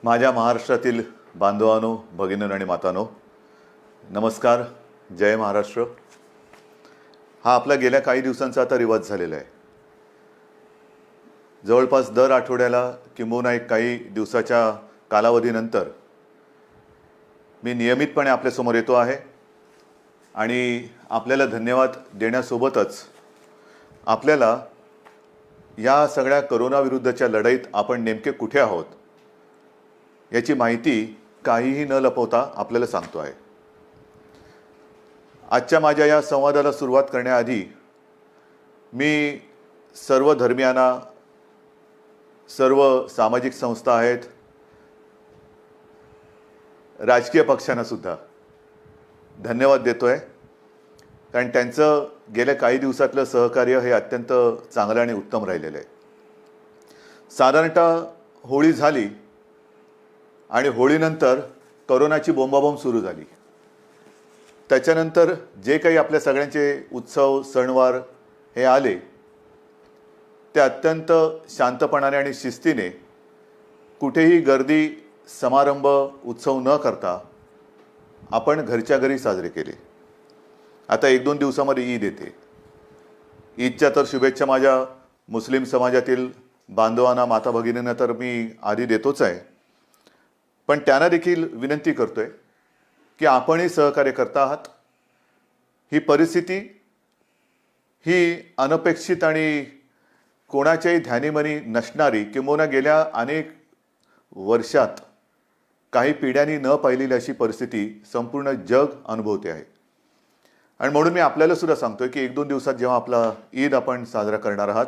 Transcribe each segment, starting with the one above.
माझ्या महाराष्ट्रातील बांधवांनो, भगिनींनो आणि मातांनो, नमस्कार. जय महाराष्ट्र. हा आपला गेल्या काही दिवसांचा आता रिवाज झालेला आहे. जवळपास दर आठवड्याला किंबहुना एक काही दिवसाच्या कालावधीनंतर मी नियमितपणे आपल्यासमोर येतो आहे आणि आपल्याला धन्यवाद देण्यासोबतच आपल्याला या सगळ्या कोरोनाविरुद्धच्या लढाईत आपण नेमके कुठे आहोत याची माहिती काहीही न लपवता आपल्याला सांगतो आहे. आजच्या माझ्या या संवादाला सुरुवात करण्याआधी मी सर्व धर्मियांना, सर्व सामाजिक संस्था आहेत, राजकीय पक्षांना सुद्धा धन्यवाद देतोय, कारण त्यांचं गेल्या काही दिवसातलं सहकार्य हे अत्यंत चांगलं आणि उत्तम राहिलेलं आहे. साधारणतः होळी झाली आणि होळीनंतर कोरोनाची बोंबाबोंब सुरू झाली. त्याच्यानंतर जे काही आपल्या सगळ्यांचे उत्सव सणवार हे आले ते अत्यंत शांतपणाने आणि शिस्तीने, कुठेही गर्दी समारंभ उत्सव न करता आपण घरच्या घरी साजरे केले. आता 1-2 दिवसामध्ये ईद येते. ईदच्या तर शुभेच्छा माझ्या मुस्लिम समाजातील बांधवांना, माता भगिनींना तर मी आधी देतोच आहे, पण त्यांना देखील विनंती करतोय की आपणही सहकार्य करता आहात. ही परिस्थिती ही अनपेक्षित आणि कोणाच्याही ध्यानीमनी नसणारी, किंबहुना गेल्या अनेक वर्षात काही पिढ्यांनी न पाहिलेली अशी परिस्थिती संपूर्ण जग अनुभवते आहे. आणि म्हणून मी आपल्याला सुद्धा सांगतोय की 1-2 दिवसात जेव्हा आपला ईद आपण साजरा करणार आहात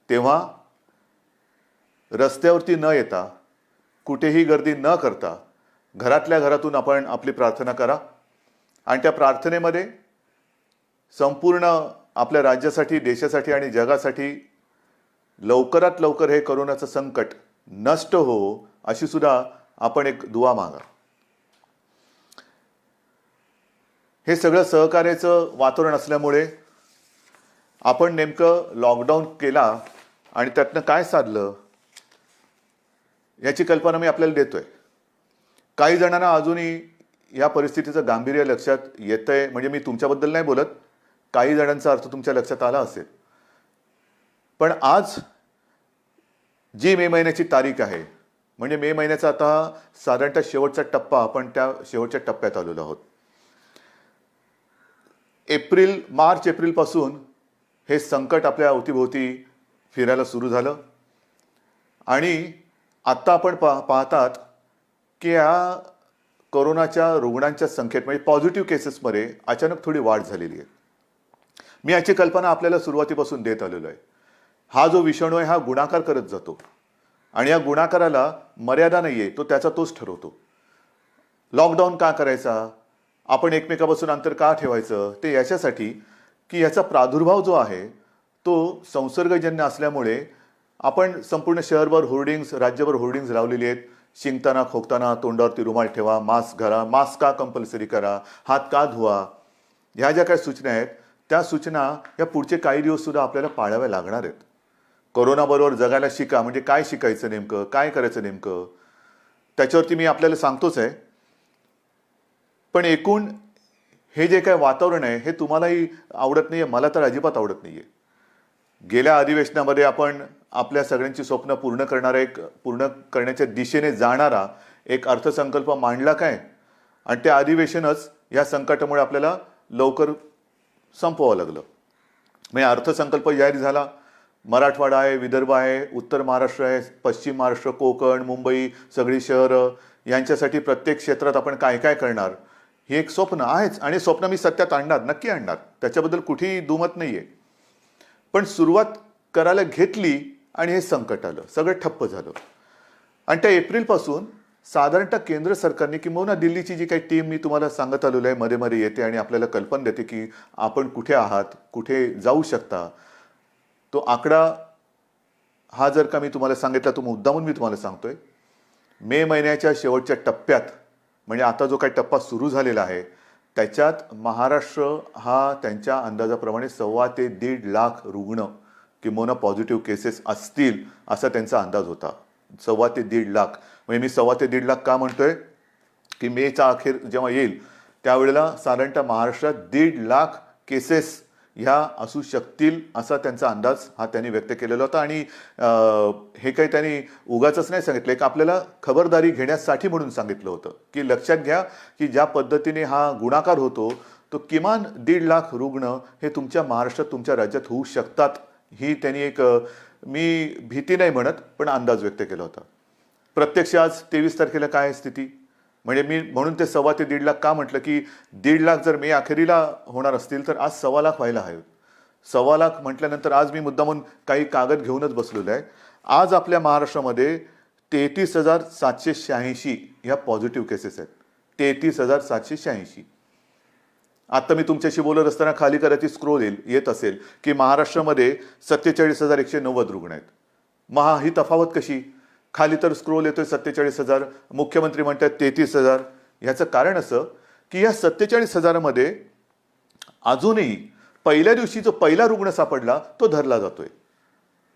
तेव्हा रस्त्यावरती न येता, कुठेही गर्दी न करता घरातल्या घरातून आपण आपली प्रार्थना करा. आणि त्या प्रार्थनेमध्ये संपूर्ण आपल्या राज्यासाठी, देशासाठी आणि जगासाठी लवकरात लवकर हे कोरोनाचं संकट नष्ट हो अशी सुद्धा आपण एक दुआ मागा. हे सगळं सहकार्याचं वातावरण असल्यामुळे आपण नेमकं लॉकडाऊन केला आणि त्यातनं काय साधलं याची कल्पना मी आपल्याला देतोय. काही जणांना अजूनही या परिस्थितीचं गांभीर्य लक्षात येतंय, म्हणजे मी तुमच्याबद्दल नाही बोलत, काही जणांचा अर्थ तुमच्या लक्षात आला असेल. पण आज जी मे महिन्याची तारीख आहे, म्हणजे मे महिन्याचा आता साधारणतः शेवटचा टप्पा, आपण त्या शेवटच्या टप्प्यात आलेलो आहोत. मार्च एप्रिलपासून हे संकट आपल्या अवतीभोवती फिरायला सुरू झालं आणि आत्ता आपण पाहतात की या कोरोनाच्या रुग्णांच्या संख्येत, म्हणजे पॉझिटिव्ह केसेसमध्ये अचानक थोडी वाढ झालेली आहे. मी याची कल्पना आपल्याला सुरुवातीपासून देत आलेलो आहे. हा जो विषाणू आहे हा गुणाकार करत जातो आणि या गुणाकाराला मर्यादा नाही आहे, तो त्याचा तोच ठरवतो. लॉकडाऊन का करायचा, आपण एकमेकापासून अंतर का ठेवायचं, ते याच्यासाठी की याचा प्रादुर्भाव जो आहे तो संसर्गजन्य असल्यामुळे आपण संपूर्ण शहरभर होर्डिंग्स, राज्यभर होर्डिंग्स लावलेली आहेत. शिंकताना खोकताना तोंडावरती रुमाल ठेवा, मास्क घाला, मास्क का कंपल्सरी करा, हात का धुवा, ह्या ज्या काही सूचना आहेत त्या सूचना या पुढचे काही दिवस सुद्धा आपल्याला पाळाव्या लागणार आहेत. कोरोनाबरोबर जगायला शिका, म्हणजे काय शिकायचं नेमकं, काय करायचं नेमकं, त्याच्यावरती मी आपल्याला सांगतोच आहे. पण एकूण हे जे काय वातावरण आहे हे तुम्हालाही आवडत नाही आहे, मला तर अजिबात आवडत नाही आहे. गेल्या अधिवेशनामध्ये आपण आपल्या सगळ्यांची स्वप्न पूर्ण करण्याच्या दिशेने जाणारा एक अर्थसंकल्प मांडला काय, आणि ते अधिवेशनच या संकटामुळे आपल्याला लवकर संपवावं लागलं. म्हणजे अर्थसंकल्प जाहीर झाला. मराठवाडा आहे, विदर्भ आहे, उत्तर महाराष्ट्र आहे, पश्चिम महाराष्ट्र, कोकण, मुंबई, सगळी शहरं, यांच्यासाठी प्रत्येक क्षेत्रात आपण काय काय करणार हे एक स्वप्न आहेच आणि स्वप्न मी सत्यात आणणार, नक्की आणणार, त्याच्याबद्दल कुठेही दुमत नाही आहे. पण सुरुवात करायला घेतली आणि हे संकट आलं, सगळं ठप्प झालं. आणि त्या एप्रिलपासून साधारणतः केंद्र सरकारने, किंबहुना दिल्लीची जी काही टीम मी तुम्हाला सांगत आलेलो आहे, मध्ये मध्ये येते आणि आपल्याला कल्पना देते की आपण कुठे आहात, कुठे जाऊ शकता, तो आकडा हा जर का मी तुम्हाला सांगितला तो मुद्दामून मी तुम्हाला सांगतोय. मे महिन्याच्या शेवटच्या टप्प्यात, म्हणजे आता जो काही टप्पा सुरू झालेला आहे त्याच्यात महाराष्ट्र हा त्यांच्या अंदाजाप्रमाणे 1.25 ते 1.5 लाख रुग्ण किंवा पॉझिटिव्ह केसेस असतील असा त्यांचा अंदाज होता. 1.25 ते 1.5 लाख. म्हणजे मी 1.25 ते 1.5 लाख का म्हणतोय की मेचा अखेर जेव्हा येईल त्यावेळेला साधारणतः महाराष्ट्रात 1.5 लाख केसेस ह्या असू शकतील असा त्यांचा अंदाज हा त्यांनी व्यक्त केलेला होता. आणि हे काही त्यांनी उगाचच नाही सांगितलं, एक आपल्याला खबरदारी घेण्यासाठी म्हणून सांगितलं होतं की लक्षात घ्या की ज्या पद्धतीने हा गुणाकार होतो तो किमान 1.5 लाख रुग्ण हे तुमच्या महाराष्ट्रात तुमच्या राज्यात होऊ शकतात. ही त्यांनी एक मी भीती नाही म्हणत पण अंदाज व्यक्त केला होता. प्रत्यक्ष आज 23 तारखेला काय आहे स्थिती, म्हणजे मी म्हणून ते 1.25 ते 1.5 लाख का म्हटलं की 1.5 लाख जर मे अखेरीला होणार असतील तर आज 1.25 लाख व्हायला हवे. 1.25 लाख म्हटल्यानंतर आज मी मुद्दामून काही कागद घेऊनच बसलेलो आहे. आज आपल्या महाराष्ट्रामध्ये 33,786 ह्या पॉझिटिव्ह केसेस आहेत. 33,786. आता मी तुमच्याशी बोलत असताना खाली करायची स्क्रोल येत असेल की महाराष्ट्रामध्ये 47,190 रुग्ण आहेत. महा ही तफावत कशी, खाली तर स्क्रोल येतोय 47,000, मुख्यमंत्री म्हणतात 33,000. ह्याचं कारण असं की या 47,000 मध्ये अजूनही पहिल्या दिवशी जो पहिला रुग्ण सापडला तो धरला जातोय.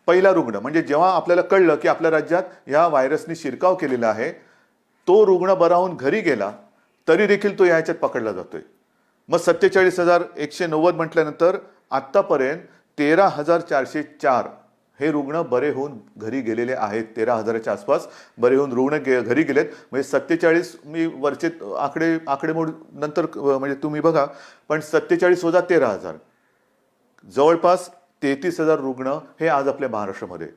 पहिला रुग्ण म्हणजे जेव्हा आपल्याला कळलं की आपल्या राज्यात ह्या व्हायरसने शिरकाव केलेला आहे, तो रुग्ण बरा होऊन घरी गेला तरी देखील तो ह्याच्यात पकडला जातोय. मग 47,190 म्हटल्यानंतर आत्तापर्यंत 13,404 हे रुग्ण बरे होऊन घरी गेलेले आहेत. 13,000च्या आसपास बरे होऊन रुग्ण घरी गेलेत. म्हणजे 47 मी वरचे आकडेमोड नंतर म्हणजे तुम्ही बघा, पण 47 वजा 13,000 जवळपास 33,000 रुग्ण हे आज आपल्या महाराष्ट्रामध्ये.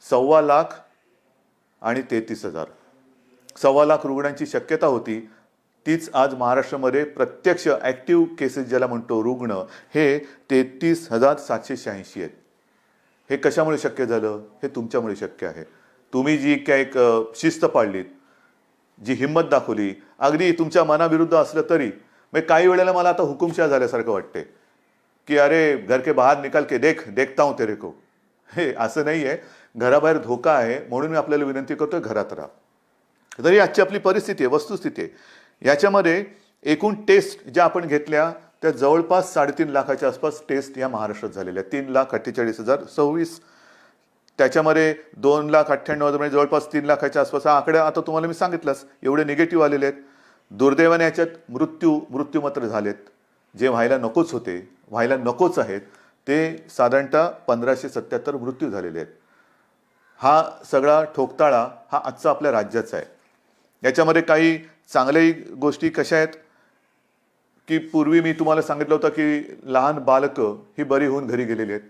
1.25 लाख आणि 33,000, 1.25 लाख रुग्णांची शक्यता होती. तीच आज महाराष्ट्रामध्ये प्रत्यक्ष ॲक्टिव्ह केसेस ज्याला म्हणतो रुग्ण हे 33,786 आहेत. हे कशामुळे शक्य झालं, हे तुमच्यामुळे शक्य आहे. तुम्ही जी काय एक शिस्त पाळलीत, जी हिंमत दाखवली, अगदी तुमच्या मनाविरुद्ध असलं तरी, म्हणजे काही वेळेला मला आता हुकुमशाह झाल्यासारखं वाटते की अरे घर के बाहेर निकाल के देखता हूं तेरे को. हे असं नाही आहे. घराबाहेर धोका आहे म्हणून मी आपल्याला विनंती करतोय घरात राहा. तरी आजची आपली परिस्थिती आहे, वस्तुस्थिती आहे. याच्यामध्ये एकूण टेस्ट ज्या आपण घेतल्या त्या जवळपास 3.5 लाखाच्या आसपास टेस्ट या महाराष्ट्रात झालेल्या. 3,48,026. त्याच्यामध्ये 2,98,000 म्हणजे जवळपास 3 लाखाच्या आसपास हा आकडा आता तुम्हाला मी सांगितलंच. एवढे निगेटिव्ह आलेले आहेत. दुर्दैवाने याच्यात मृत्यू मात्र झालेत. जे व्हायला नकोच आहेत ते साधारणतः 1,577 मृत्यू झालेले आहेत. हा सगळा ठोकताळा हा आजचा आपल्या राज्याचा आहे. याच्यामध्ये काही चांगल्याही गोष्टी कशा आहेत की पूर्वी मी तुम्हाला सांगितलं होतं की लहान बालकं ही बरी होऊन घरी गेलेली आहेत.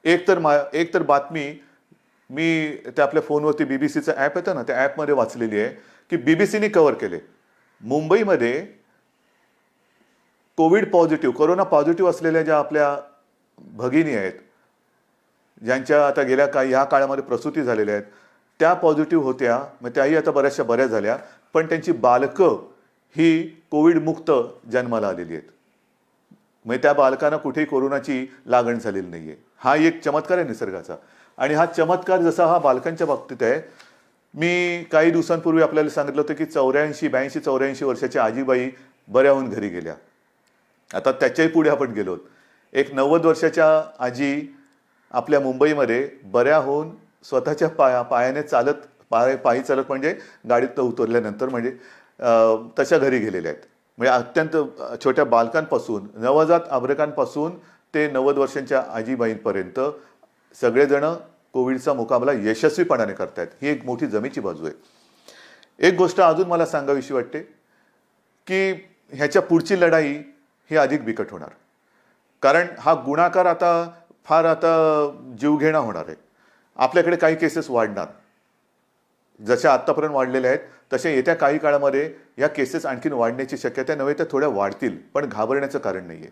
एक तर बातमी मी त्या आपल्या फोनवरती बीबीसीचं ॲप येतं ना, त्या ॲपमध्ये वाचलेली आहे की बीबीसीने कव्हर केले. मुंबईमध्ये कोरोना पॉझिटिव्ह असलेल्या ज्या आपल्या भगिनी आहेत, ज्यांच्या आता गेल्या ह्या काळामध्ये प्रसूती झालेल्या आहेत, त्या पॉझिटिव्ह होत्या. मग त्याही आता बऱ्या झाल्या. पण त्यांची बालकं ही कोविडमुक्त जन्माला आलेली आहेत. म्हणजे त्या बालकांना कुठेही कोरोनाची लागण झालेली नाही आहे. हा एक चमत्कार आहे निसर्गाचा. आणि हा चमत्कार जसा हा बालकांच्या बाबतीत आहे, मी काही दिवसांपूर्वी आपल्याला सांगितलं होतं की 82-84 वर्षाच्या आजीबाई बऱ्या होऊन घरी गेल्या. आता त्याच्याही पुढे आपण गेलो. एक 90 वर्षाच्या आजी आपल्या मुंबईमध्ये बऱ्या होऊन स्वतःच्या पायाने पायी चालत म्हणजे गाडीत उतरल्यानंतर म्हणजे तशा घरी गेलेल्या आहेत. म्हणजे अत्यंत छोट्या बालकांपासून नवजात आभ्रकांपासून ते 90 वर्षांच्या आजीबाईंपर्यंत सगळेजण कोविडचा मुकाबला यशस्वीपणाने करतायत. ही एक मोठी जमेची बाजू आहे. एक गोष्ट अजून मला सांगावीशी वाटते की ह्याच्या पुढची लढाई ही अधिक बिकट होणार. कारण हा गुणाकार आता जीवघेणा होणार आहे. आपल्याकडे काही केसेस वाढणार, जशा आत्तापर्यंत वाढलेल्या आहेत तसे येत्या काही काळामध्ये या केसेस आणखीन वाढण्याची शक्यता नव्हे तर थोड्या वाढतील. पण घाबरण्याचं कारण नाही आहे.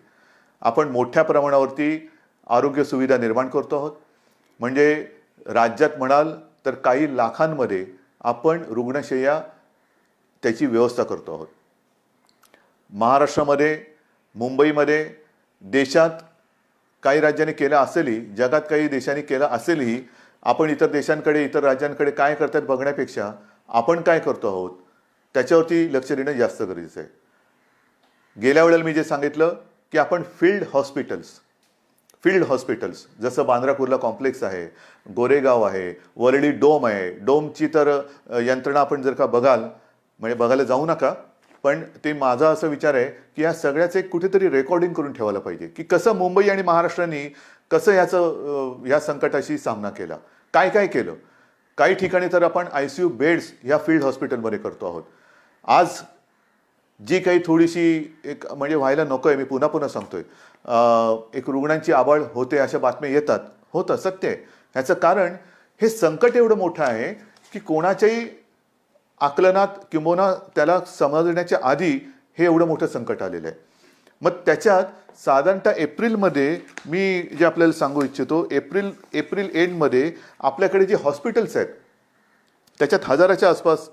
आपण मोठ्या प्रमाणावरती आरोग्य सुविधा निर्माण करतो आहोत. म्हणजे राज्यात म्हणाल तर काही लाखांमध्ये आपण रुग्णशय्या त्याची व्यवस्था करतो आहोत. महाराष्ट्रामध्ये, मुंबईमध्ये, देशात काही राज्यांनी केलं असेलही, जगात काही देशांनी केलं असेलही, आपण इतर देशांकडे, इतर राज्यांकडे काय करतात बघण्यापेक्षा आपण काय करतो आहोत त्याच्यावरती लक्ष देणं जास्त गरजेचं आहे. गेल्या वेळेला मी जे सांगितलं की आपण फील्ड फील्ड हॉस्पिटल्स जसं बांद्रा कुर्ला कॉम्प्लेक्स आहे, गोरेगाव आहे, वरळी डोम आहे. डोमची तर यंत्रणा आपण जर का बघाल, म्हणजे बघायला जाऊ नका, पण ते माझा असा विचार आहे की या सगळ्याचं एक कुठेतरी रेकॉर्डिंग करून ठेवायला पाहिजे की कसं मुंबई आणि महाराष्ट्राने कसं या संकटाशी सामना केला, काय काय केलं. काही ठिकाणी तर आपण ICU बेड्स या फील्ड हॉस्पिटलमध्ये करतो आहोत. आज जी काही थोडीशी एक म्हणजे व्हायला नको आहे, मी पुन्हा पुन्हा सांगतोय, एक रुग्णांची आबाळ होते अशा बातम्या येतात, होतं, सत्य आहे. ह्याचं कारण हे संकट एवढं मोठं आहे की कोणाच्याही आकलनात किंबहुना त्याला समजण्याच्या आधी हे एवढं मोठं संकट आलेलं आहे. मग त्याच्यात साधारणतः एप्रिलमध्ये मी जे आपल्याला सांगू इच्छितो, एप्रिल एंडमध्ये आपल्याकडे जे हॉस्पिटल्स आहेत त्याच्यात 1000च्या आसपास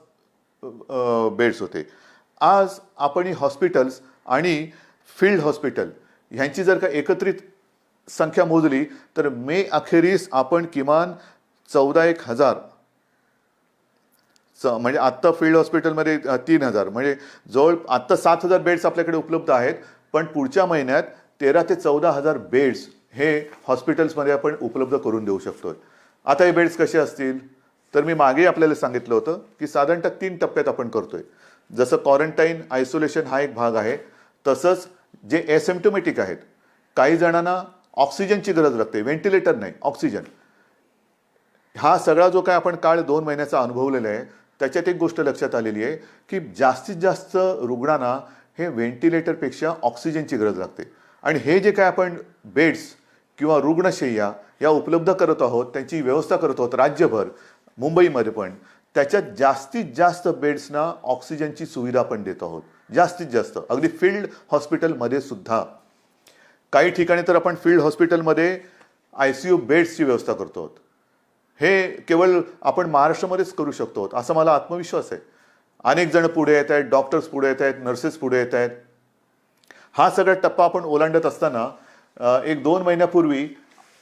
बेड्स होते. आज आपण ही हॉस्पिटल्स आणि फील्ड हॉस्पिटल ह्यांची जर का एकत्रित संख्या मोजली तर मे अखेरीस आपण किमान 14,000 म्हणजे आत्ता फील्ड हॉस्पिटलमध्ये 3,000 म्हणजे जवळ आत्ता 7,000 बेड्स आपल्याकडे उपलब्ध आहेत, पण पुढच्या महिन्यात 13,000 ते 14,000 बेड्स हे हॉस्पिटल्समध्ये आपण उपलब्ध करून देऊ शकतो. आता हे बेड्स कसे असतील तर मी मागे आपल्याला सांगितलं होतं की साधारणतः 3 टप्प्यात आपण करतोय. जसं क्वारंटाईन आयसोलेशन हा एक भाग आहे, तसंच जे एसिम्प्टोमॅटिक आहेत, काही जणांना ऑक्सिजनची गरज लागते, व्हेंटिलेटर नाही, ऑक्सिजन. हा सगळा जो काय आपण काळ 2 महिन्याचा अनुभवलेला आहे त्याच्यात एक गोष्ट लक्षात आलेली आहे की जास्तीत जास्त रुग्णांना हे व्हेंटिलेटरपेक्षा ऑक्सिजनची गरज लागते. आणि हे जे काय आपण बेड्स किंवा रुग्णशय्या या उपलब्ध करत आहोत, त्यांची व्यवस्था करत आहोत राज्यभर, मुंबईमध्ये पण, त्याच्यात जास्तीत जास्त बेड्सना ऑक्सिजनची सुविधा आपण देत आहोत, जास्तीत जास्त, अगदी फील्ड हॉस्पिटलमध्ये सुद्धा. काही ठिकाणी तर आपण फील्ड हॉस्पिटलमध्ये ICU बेड्सची व्यवस्था करतो आहोत. हे केवळ आपण महाराष्ट्रामध्येच करू शकतो असा मला आत्मविश्वास आहे. अनेक जण पुढे येत आहेत, डॉक्टर्स पुढे येत आहेत, नर्सेस पुढे येत आहेत. हा सगळा टप्पा आपण ओलांडत असताना 1-2 महिन्यापूर्वी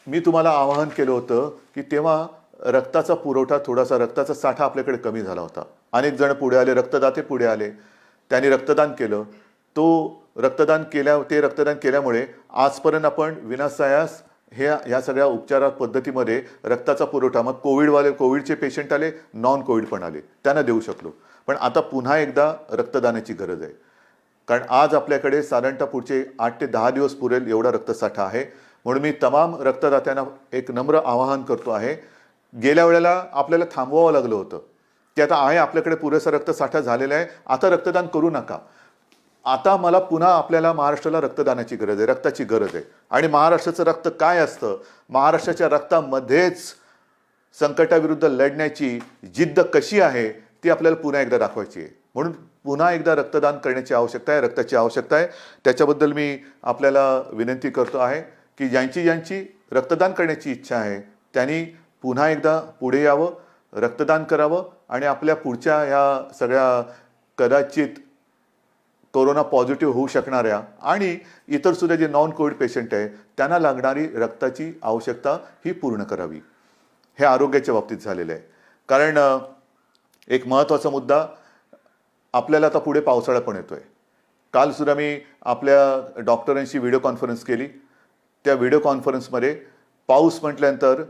मी तुम्हाला आवाहन केलं होतं की तेव्हा रक्ताचा पुरवठा, थोडासा रक्ताचा साठा आपल्याकडे कमी झाला होता. अनेक जण पुढे आले, रक्तदाते पुढे आले, त्यांनी रक्तदान केलं. ते रक्तदान केल्यामुळे आजपर्यंत आपण विनासायास ह्या सगळ्या उपचार पद्धतीमध्ये रक्ताचा पुरवठा, मग कोविडचे पेशंट आले, नॉन कोविड पण आले, त्यांना देऊ शकलो. पण आता पुन्हा एकदा रक्तदानाची गरज आहे, कारण आज आपल्याकडे साधारणतः पुढचे 8 ते 10 दिवस पुरेल एवढा रक्तसाठा आहे. म्हणून मी तमाम रक्तदात्यांना एक नम्र आवाहन करतो आहे. गेल्या वेळेला आपल्याला थांबवावं लागलं होतं की आता आहे आपल्याकडे पुरेसा रक्तसाठा झालेला आहे, आता रक्तदान करू नका. आता मला पुन्हा आपल्याला महाराष्ट्राला रक्तदानाची गरज आहे, रक्ताची गरज आहे. आणि महाराष्ट्राचं रक्त काय असतं, महाराष्ट्राच्या रक्तामध्येच संकटाविरुद्ध लढण्याची जिद्द कशी आहे ती आपल्याला पुन्हा एकदा दाखवायची आहे. म्हणून पुन्हा एकदा रक्तदान करण्याची आवश्यकता आहे, रक्ताची आवश्यकता आहे. त्याच्याबद्दल मी आपल्याला विनंती करतो आहे की ज्यांची रक्तदान करण्याची इच्छा आहे त्यांनी पुन्हा एकदा पुढे यावं, रक्तदान करावं आणि आपल्या पुढच्या ह्या सगळ्या कदाचित कोरोना पॉझिटिव्ह होऊ शकणाऱ्या आणि इतर सुद्धा जे नॉन कोविड पेशंट आहे त्यांना लागणारी रक्ताची आवश्यकता ही पूर्ण करावी. हे आरोग्याच्या बाबतीत झालेलं आहे. कारण एक महत्त्वाचा मुद्दा, आपल्याला आता पुढे पावसाळा पण येतोय. काल सुद्धा मी आपल्या डॉक्टरांशी व्हिडिओ कॉन्फरन्स केली. त्या व्हिडिओ कॉन्फरन्समध्ये पाऊस म्हटल्यानंतर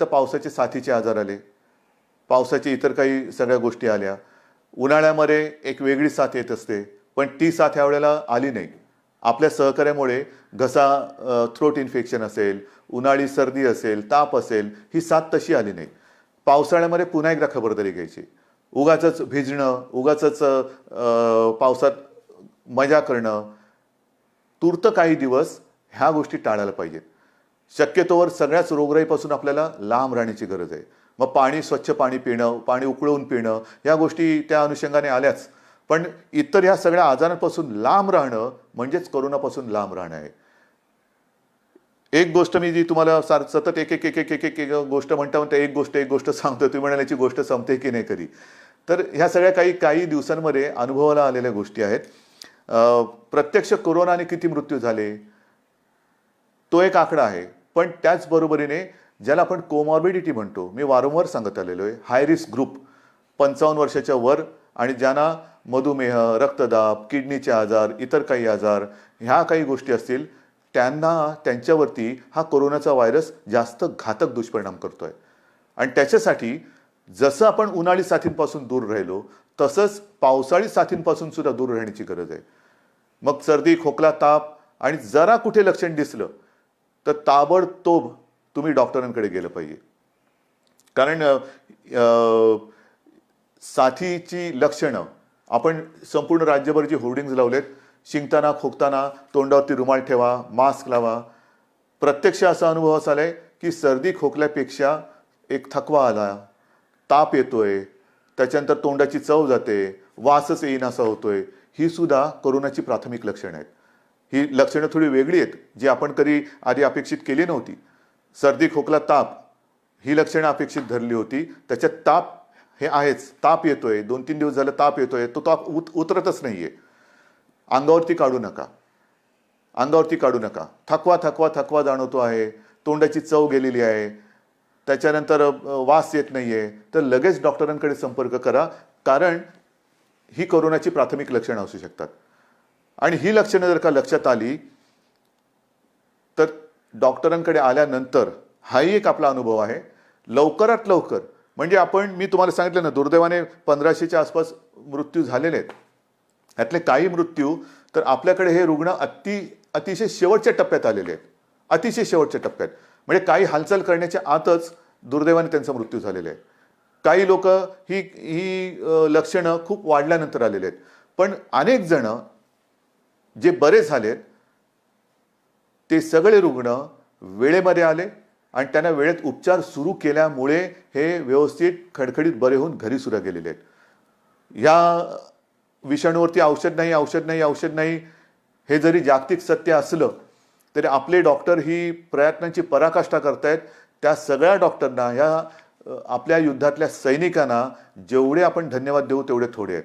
पावसाचे साथीचे आजार आले, पावसाची इतर काही सगळ्या गोष्टी आल्या. उन्हाळ्यामध्ये एक वेगळी साथ येत असते, पण ती साथ यावेळेला आली नाही. आपल्या सहकार्यामुळे थ्रोट इन्फेक्शन असेल, उन्हाळी सर्दी असेल, ताप असेल, ही साथ तशी आली नाही. पावसाळ्यामध्ये पुन्हा एकदा खबरदारी घ्यायची. उगाचच भिजणं, उगाचच पावसात मजा करणं, तूर्त काही दिवस ह्या गोष्टी टाळायला पाहिजेत. शक्यतोवर सगळ्याच रोगराईपासून आपल्याला लांब राहण्याची गरज आहे. मग स्वच्छ पाणी पिणं, पाणी उकळून पिणं, या गोष्टी त्या अनुषंगाने आल्याच. पण इतर ह्या सगळ्या आजारांपासून लांब राहणं म्हणजेच कोरोनापासून लांब राहणं आहे. एक गोष्ट मी जी तुम्हाला सतत एक गोष्ट म्हणता एक गोष्ट सांगतो, तुम्ही म्हणाल्याची गोष्ट संपते की नाही कधी. तर ह्या सगळ्या काही दिवसांमध्ये अनुभवाला आलेल्या गोष्टी आहेत. प्रत्यक्ष कोरोनाने किती मृत्यू झाले तो एक आकडा आहे, पण त्याचबरोबरीने ज्याला आपण कोमॉर्बिडिटी म्हणतो, मी वारंवार सांगत आलेलो आहे, हाय रिस्क ग्रुप 55 वर्षाच्या वर आणि ज्यांना मधुमेह, रक्तदाब, किडनीचे आजार, इतर काही आजार, ह्या काही गोष्टी असतील, त्यांच्यावरती हा कोरोनाचा व्हायरस जास्त घातक दुष्परिणाम करतोय. आणि त्याच्यासाठी जसं आपण उन्हाळी साथींपासून दूर राहिलो तसंच पावसाळी साथींपासून सुद्धा दूर राहण्याची गरज आहे. मग सर्दी, खोकला, ताप आणि जरा कुठे लक्षण दिसलं तर ताबडतोब तुम्ही डॉक्टरांकडे गेलं पाहिजे. कारण साथीची लक्षणं आपण संपूर्ण राज्यभर जी होर्डिंग्ज लावलेत, शिंकताना, खोकताना तोंडावरती रुमाल ठेवा, मास्क लावा. प्रत्यक्ष असा अनुभव असा आलाय की सर्दी खोकल्यापेक्षा एक थकवा आला, ताप येतोय, त्याच्यानंतर तोंडाची चव जाते, वासच येईनासा होतोय. ही सुद्धा कोरोनाची प्राथमिक लक्षणं आहेत. ही लक्षणं थोडी वेगळी आहेत जी आपण कधी आधी अपेक्षित केली नव्हती. सर्दी, खोकला, ताप ही लक्षणं अपेक्षित धरली होती. त्याच्यात ताप हे आहेच, ताप येतोय, 2-3 दिवस झालं ताप येतोय, तो ताप उतरतच नाहीये. अंगावरती काढू नका, अंगावरती काढू नका. थकवा थकवा थकवा जाणवतो आहे, तोंडाची चव गेलेली आहे, त्याच्यानंतर वास येत नाहीये, तर लगेच डॉक्टरांकडे संपर्क करा. कारण ही कोरोनाची प्राथमिक लक्षणं असू शकतात. आणि ही लक्षणं जर का लक्षात आली तर डॉक्टरांकडे आल्यानंतर हाही एक आपला अनुभव आहे, लवकरात लवकर म्हणजे मी तुम्हाला सांगितलं ना, दुर्दैवाने 1500च्या आसपास मृत्यू झालेले आहेत. यातले काही मृत्यू तर आपल्याकडे हे रुग्ण अतिशय शेवटच्या टप्प्यात आलेले आहेत, अतिशय शेवटच्या टप्प्यात. म्हणजे काही हालचाल करण्याच्या आतच दुर्दैवाने त्यांचा मृत्यू झालेला आहे. काही लोक ही लक्षणं खूप वाढल्यानंतर आलेले आहेत. पण अनेक जण जे बरे झालेत ते सगळे रुग्ण वेळेमध्ये आले आणि त्यांना वेळेत उपचार सुरू केल्यामुळे हे व्यवस्थित खडखडीत बरे होऊन घरी सुद्धा गेलेले आहेत. या विषाणूवरती औषध नाही, औषध नाही, औषध नाही हे जरी जागतिक सत्य असलं तरी आपले डॉक्टर ही प्रयत्नांची पराकाष्ठा करतायत. त्या सगळ्या डॉक्टरना, ह्या आपल्या युद्धातल्या सैनिकांना जेवढे आपण धन्यवाद देऊ तेवढे थोडे आहेत.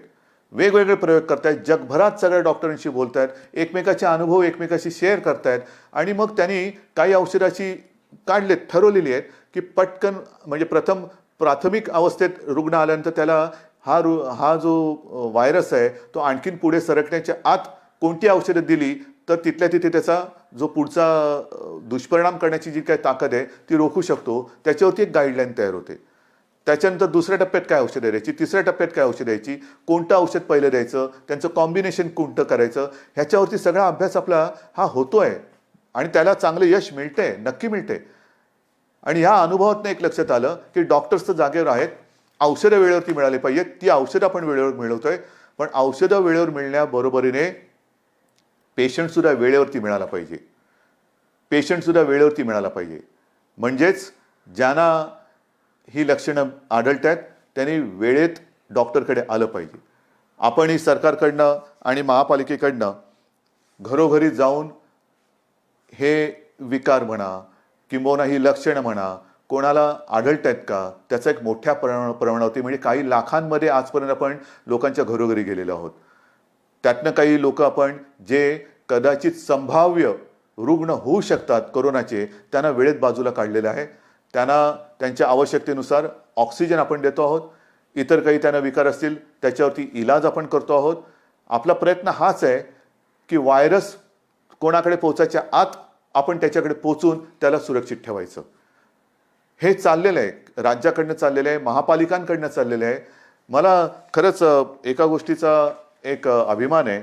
वेगवेगळे प्रयोग करतायत, जगभरात सगळ्या डॉक्टरांशी बोलतायत, एकमेकाचे अनुभव एकमेकाशी शेअर करतायत. आणि मग त्यांनी काही औषधाची काढलेत, ठरवलेली आहेत की पटकन म्हणजे प्राथमिक अवस्थेत रुग्ण आल्यानंतर त्याला हा जो व्हायरस आहे तो आणखीन पुढे सरकण्याच्या आत कोणती औषधं दिली तर तिथल्या तिथे त्याचा जो पुढचा दुष्परिणाम करण्याची जी काही ताकद आहे ती रोखू शकतो. त्याच्यावरती एक गाईडलाईन तयार होते. त्याच्यानंतर दुसऱ्या टप्प्यात काय औषधं द्यायची, तिसऱ्या टप्प्यात काय औषध द्यायची, कोणतं औषध पहिलं द्यायचं, त्यांचं कॉम्बिनेशन कोणतं करायचं, ह्याच्यावरती सगळा अभ्यास आपला हा होतोय आणि त्याला चांगलं यश मिळतंय, नक्की मिळतंय. आणि ह्या अनुभवातनं एक लक्षात आलं की डॉक्टर्स तर जागेवर आहेत, औषधं वेळेवरती मिळाली पाहिजेत. ती औषधं आपण वेळेवर मिळवतोय, पण औषधं वेळेवर मिळण्याबरोबरीने पेशंट सुद्धा वेळेवरती मिळाला पाहिजे. पेशंट सुद्धा वेळेवरती मिळाला पाहिजे. म्हणजेच ज्यांना ही लक्षणं आढळत आहेत त्यांनी वेळेत डॉक्टरकडे आलं पाहिजे. आपणही सरकारकडनं आणि महापालिकेकडनं घरोघरी जाऊन हे विकार म्हणा किंबहुना ही लक्षणं म्हणा कोणाला आढळत आहेत का त्याचा एक मोठ्या प्रमाणावरती म्हणजे काही लाखांमध्ये आजपर्यंत आपण लोकांच्या घरोघरी गेलेलो आहोत. त्यातनं काही लोक आपण जे कदाचित संभाव्य रुग्ण होऊ शकतात कोरोनाचे त्यांना वेळेत बाजूला काढलेलं आहे. त्यांना त्यांच्या आवश्यकतेनुसार ऑक्सिजन आपण देतो आहोत. इतर काही त्यांना विकार असतील त्याच्यावरती इलाज आपण करतो आहोत. आपला प्रयत्न हाच आहे की व्हायरस कोणाकडे पोहोचायच्या आत आपण त्याच्याकडे पोहोचून त्याला सुरक्षित ठेवायचं. हे चाललेलं आहे, राज्याकडनं चाललेलं आहे, महापालिकांकडनं चाललेलं आहे. मला खरंच एका गोष्टीचा एक अभिमान आहे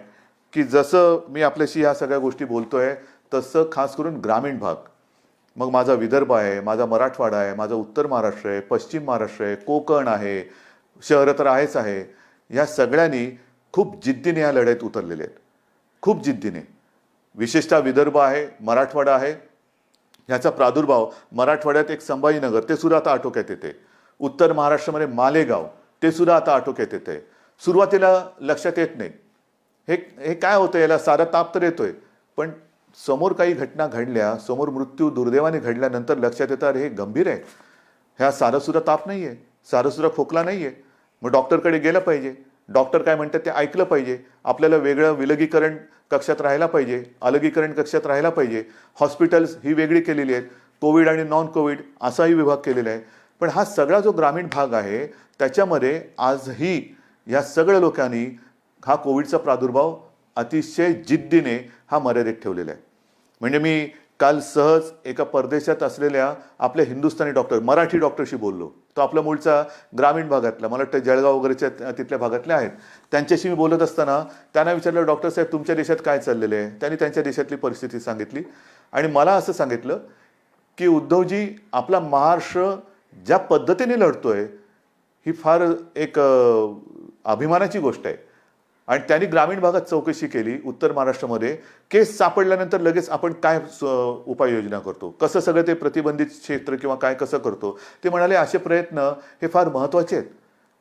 की जसं मी आपल्याशी ह्या सगळ्या गोष्टी बोलतोय तसं खास करून ग्रामीण भाग, मग माझा विदर्भ आहे, माझा मराठवाडा आहे, माझा उत्तर महाराष्ट्र आहे, पश्चिम महाराष्ट्र आहे, कोकण आहे, शहरं तर आहेच आहे, या सगळ्यांनी खूप जिद्दीने या लढाईत उतरलेले आहेत, खूप जिद्दीने. विशेषतः विदर्भ आहे, मराठवाडा आहे. ह्याचा प्रादुर्भाव मराठवाड्यात एक संभाजीनगर ते सुद्धा आता आटोक्यात येते. उत्तर महाराष्ट्रामध्ये मालेगाव ते सुद्धा आता आटोक्यात येते. सुरुवातीला लक्षात येत नाही हे काय होतं, याला सारा ताप तर येतोय, पण समोर काही घटना घडल्या, समोर मृत्यू दुर्दैवाने घडल्यानंतर लक्षात येतं अरे हे गंभीर आहे, ह्या सारं सुद्धा ताप नाही आहे, सारं सुद्धा खोकला नाही आहे. मग डॉक्टरकडे गेलं पाहिजे. डॉक्टर काय म्हणतात ते ऐकलं पाहिजे. आपल्याला वेगळं विलगीकरण कक्षात राहायला पाहिजे, अलगीकरण कक्षात राहायला पाहिजे. हॉस्पिटल्स ही वेगळी केलेली आहेत, कोविड आणि नॉन कोविड असाही विभाग केलेला आहे. पण हा सगळा जो ग्रामीण भाग आहे त्याच्यामध्ये आजही या सगळ्या लोकांनी हा कोविडचा प्रादुर्भाव अतिशय जिद्दीने हा मर्यादित ठेवलेला आहे. म्हणजे मी काल सहज एका परदेशात असलेल्या आपल्या हिंदुस्थानी डॉक्टर, मराठी डॉक्टरशी बोललो. तो आपला मूळचा ग्रामीण भागातला, मला वाटतं जळगाव वगैरेच्या तिथल्या भागातले आहेत. त्यांच्याशी मी बोलत असताना त्यांना विचारलं, डॉक्टर साहेब तुमच्या देशात काय चाललेलं आहे. त्यांनी त्यांच्या देशातली परिस्थिती सांगितली आणि मला असं सांगितलं की उद्धवजी, आपला महाराष्ट्र ज्या पद्धतीने लढतोय ही फार एक अभिमानाची गोष्ट आहे. आणि त्यांनी ग्रामीण भागात चौकशी केली, उत्तर महाराष्ट्रामध्ये केस सापडल्यानंतर लगेच आपण काय उपाययोजना करतो, कसं सगळं ते प्रतिबंधित क्षेत्र किंवा काय कसं करतो. ते म्हणाले असे प्रयत्न हे फार महत्त्वाचे आहेत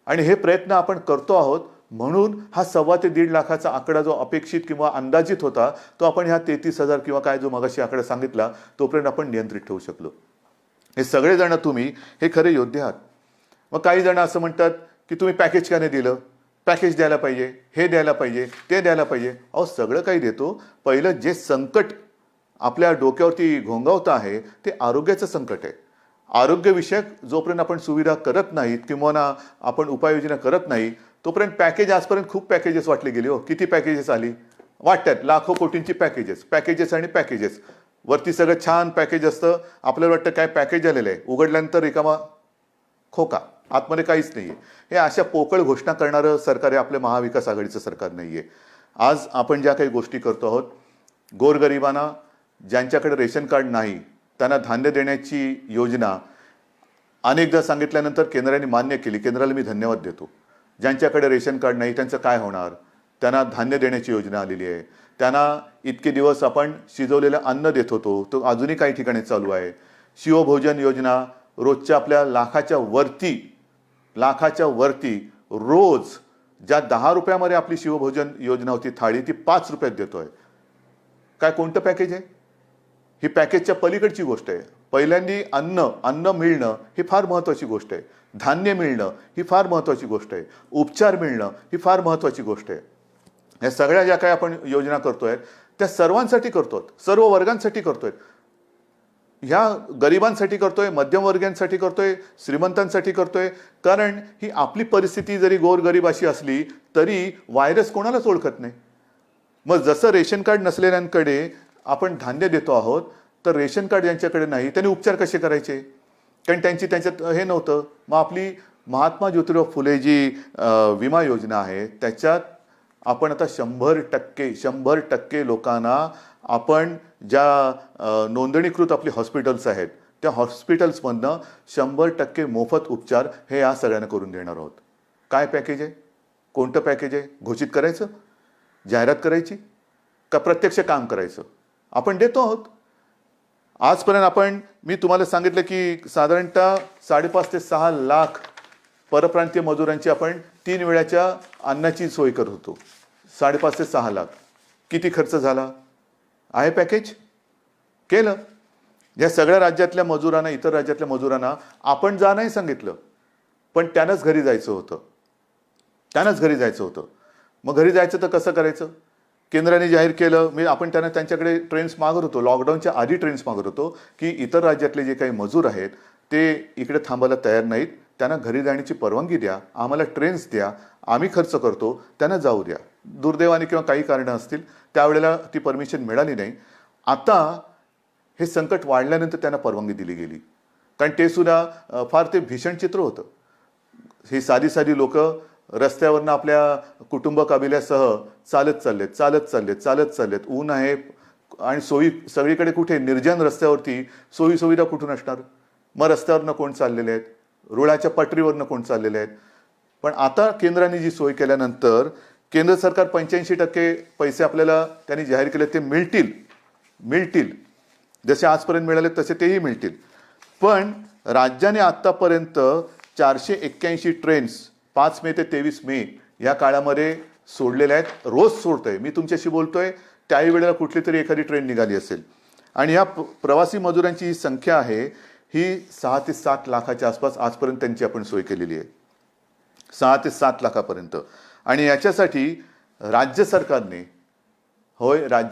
आणि हे प्रयत्न आपण करतो आहोत, म्हणून हा 1.25 ते 1.5 लाखाचा आकडा जो अपेक्षित किंवा अंदाजित होता तो आपण ह्या 33,000 किंवा काय जो मगाशी आकडा सांगितला तोपर्यंत आपण नियंत्रित ठेवू शकलो. हे सगळेजण तुम्ही हे खरे योद्धे आहात. मग काही जण असं म्हणतात की तुम्ही पॅकेज का नाही दिलं, पॅकेज द्यायला पाहिजे, हे द्यायला पाहिजे, ते द्यायला पाहिजे. अहो सगळं काही देतो. पहिलं जे संकट आपल्या डोक्यावरती घोंगावतं आहे ते आरोग्याचं संकट आहे. आरोग्यविषयक जोपर्यंत आपण सुविधा करत नाहीत किंवा आपण उपाययोजना करत नाही तोपर्यंत पॅकेज, आजपर्यंत खूप पॅकेजेस वाटली गेली. हो, किती पॅकेजेस आली वाटतात, लाखो कोटींची पॅकेजेस आणि पॅकेजेस. वरती सगळं छान पॅकेज असतं, आपल्याला वाटतं काय पॅकेज आलेलं आहे, उघडल्यानंतर रिकामा खोका, आतमध्ये काहीच नाहीये. हे अशा पोकळ घोषणा करणारं सरकार आहे, आपलं महाविकास आघाडीचं सरकार नाहीये. आज आपण ज्या काही गोष्टी करतो आहोत, गोरगरिबांना ज्यांच्याकडे रेशन कार्ड नाही त्यांना धान्य देण्याची योजना अनेकदा सांगितल्यानंतर केंद्राने मान्य केली. केंद्राला मी धन्यवाद देतो. ज्यांच्याकडे रेशन कार्ड नाही त्यांचं काय होणार, त्यांना धान्य देण्याची योजना आलेली आहे. त्यांना इतके दिवस आपण शिजवलेलं अन्न देत होतो, तो अजूनही काही ठिकाणी चालू आहे. शिवभोजन योजना रोजच्या आपल्या लाखाच्या वरती रोज ज्या 10 रुपयामध्ये आपली शिवभोजन योजना होती थाळी, ती 5 रुपयात देतोय. काय कोणतं पॅकेज आहे? ही पॅकेजच्या पलीकडची गोष्ट आहे. पहिल्यांदी अन्न मिळणं ही फार महत्त्वाची गोष्ट आहे. धान्य मिळणं ही फार महत्त्वाची गोष्ट आहे. उपचार मिळणं ही फार महत्त्वाची गोष्ट आहे. या सगळ्या ज्या काही आपण योजना करतोय त्या सर्वांसाठी करतोय, सर्व वर्गांसाठी करतोय. ह्या गरिबांसाठी करतोय, मध्यमवर्गीयांसाठी करतोय, श्रीमंतांसाठी करतोय. कारण ही आपली परिस्थिती जरी गोरगरीब अशी असली तरी व्हायरस कोणालाच ओळखत नाही. मग जसं रेशन कार्ड नसलेल्यांकडे आपण धान्य देतो आहोत, तर रेशन कार्ड ज्यांच्याकडे नाही त्यांनी उपचार कसे करायचे, कारण त्यांच्यात हे नव्हतं. मग आपली महात्मा ज्योतिराव फुले जी विमा योजना आहे त्याच्यात आपण आता 100% लोकांना आपण ज्या नोंदणीकृत आपली हॉस्पिटल्स आहेत त्या हॉस्पिटल्समधनं 100% मोफत उपचार हे या सगळ्यांना करून देणार आहोत. काय पॅकेज आहे, कोणतं पॅकेज आहे, घोषित करायचं, जाहिरात करायची का प्रत्यक्ष काम करायचं? आपण देतो आहोत. आजपर्यंत मी तुम्हाला सांगितलं की साधारणतः 5.5 ते 6 लाख परप्रांतीय मजुरांची आपण 3 वेळाच्या अन्नाची सोय करत होतो. 5.5 ते 6 लाख. किती खर्च झाला आहे? पॅकेज केलं. या सगळ्या राज्यातल्या मजुरांना, इतर राज्यातल्या मजुरांना आपण जा नाही सांगितलं, पण त्यांनाच घरी जायचं होतं. मग घरी जायचं तर कसं करायचं? केंद्राने जाहीर केलं. आपण त्यांच्याकडे ट्रेन्स मागत होतो, लॉकडाऊनच्या आधी ट्रेन्स मागत होतो की इतर राज्यातले जे काही मजूर आहेत ते इकडे थांबायला तयार नाहीत, त्यांना घरी जाण्याची परवानगी द्या, आम्हाला ट्रेन्स द्या, आम्ही खर्च करतो, त्यांना जाऊ द्या. दुर्दैवाने किंवा काही कारणं असतील त्यावेळेला ती परमिशन मिळाली नाही. आता हे संकट वाढल्यानंतर त्यांना परवानगी दिली गेली, कारण ते सुद्धा फार ते भीषण चित्र होतं. ही साधी लोक रस्त्यावरनं आपल्या कुटुंब कबिल्यासह चालत चाललेत. ऊन आहे आणि सोयी सगळीकडे, कुठे निर्जन रस्त्यावरती सोयी सुविधा कुठून असणार? मग रस्त्यावरनं कोण चाललेले आहेत, रुळाच्या पटरीवरनं कोण चाललेले आहेत. पण आता केंद्राने जी सोय केल्यानंतर केंद्र सरकार 85% पैसे आपल्याला त्यांनी जाहीर केले ते मिळतील. जसे आजपर्यंत मिळाले तसे तेही मिळतील. पण राज्याने आत्तापर्यंत 481 ट्रेन्स 5 मे ते 23 मे या काळामध्ये सोडलेल्या आहेत. रोज सोडतोय, मी तुमच्याशी बोलतोय त्याही वेळेला कुठली तरी एखादी ट्रेन निघाली असेल. आणि या प्रवासी मजुरांची ही संख्या आहे ही 6 ते 7 लाखाच्या आसपास आजपर्यंत त्यांची आपण सोय केलेली आहे. 6 ते 7 लाखापर्यंत. आणि याच्यासाठी राज्य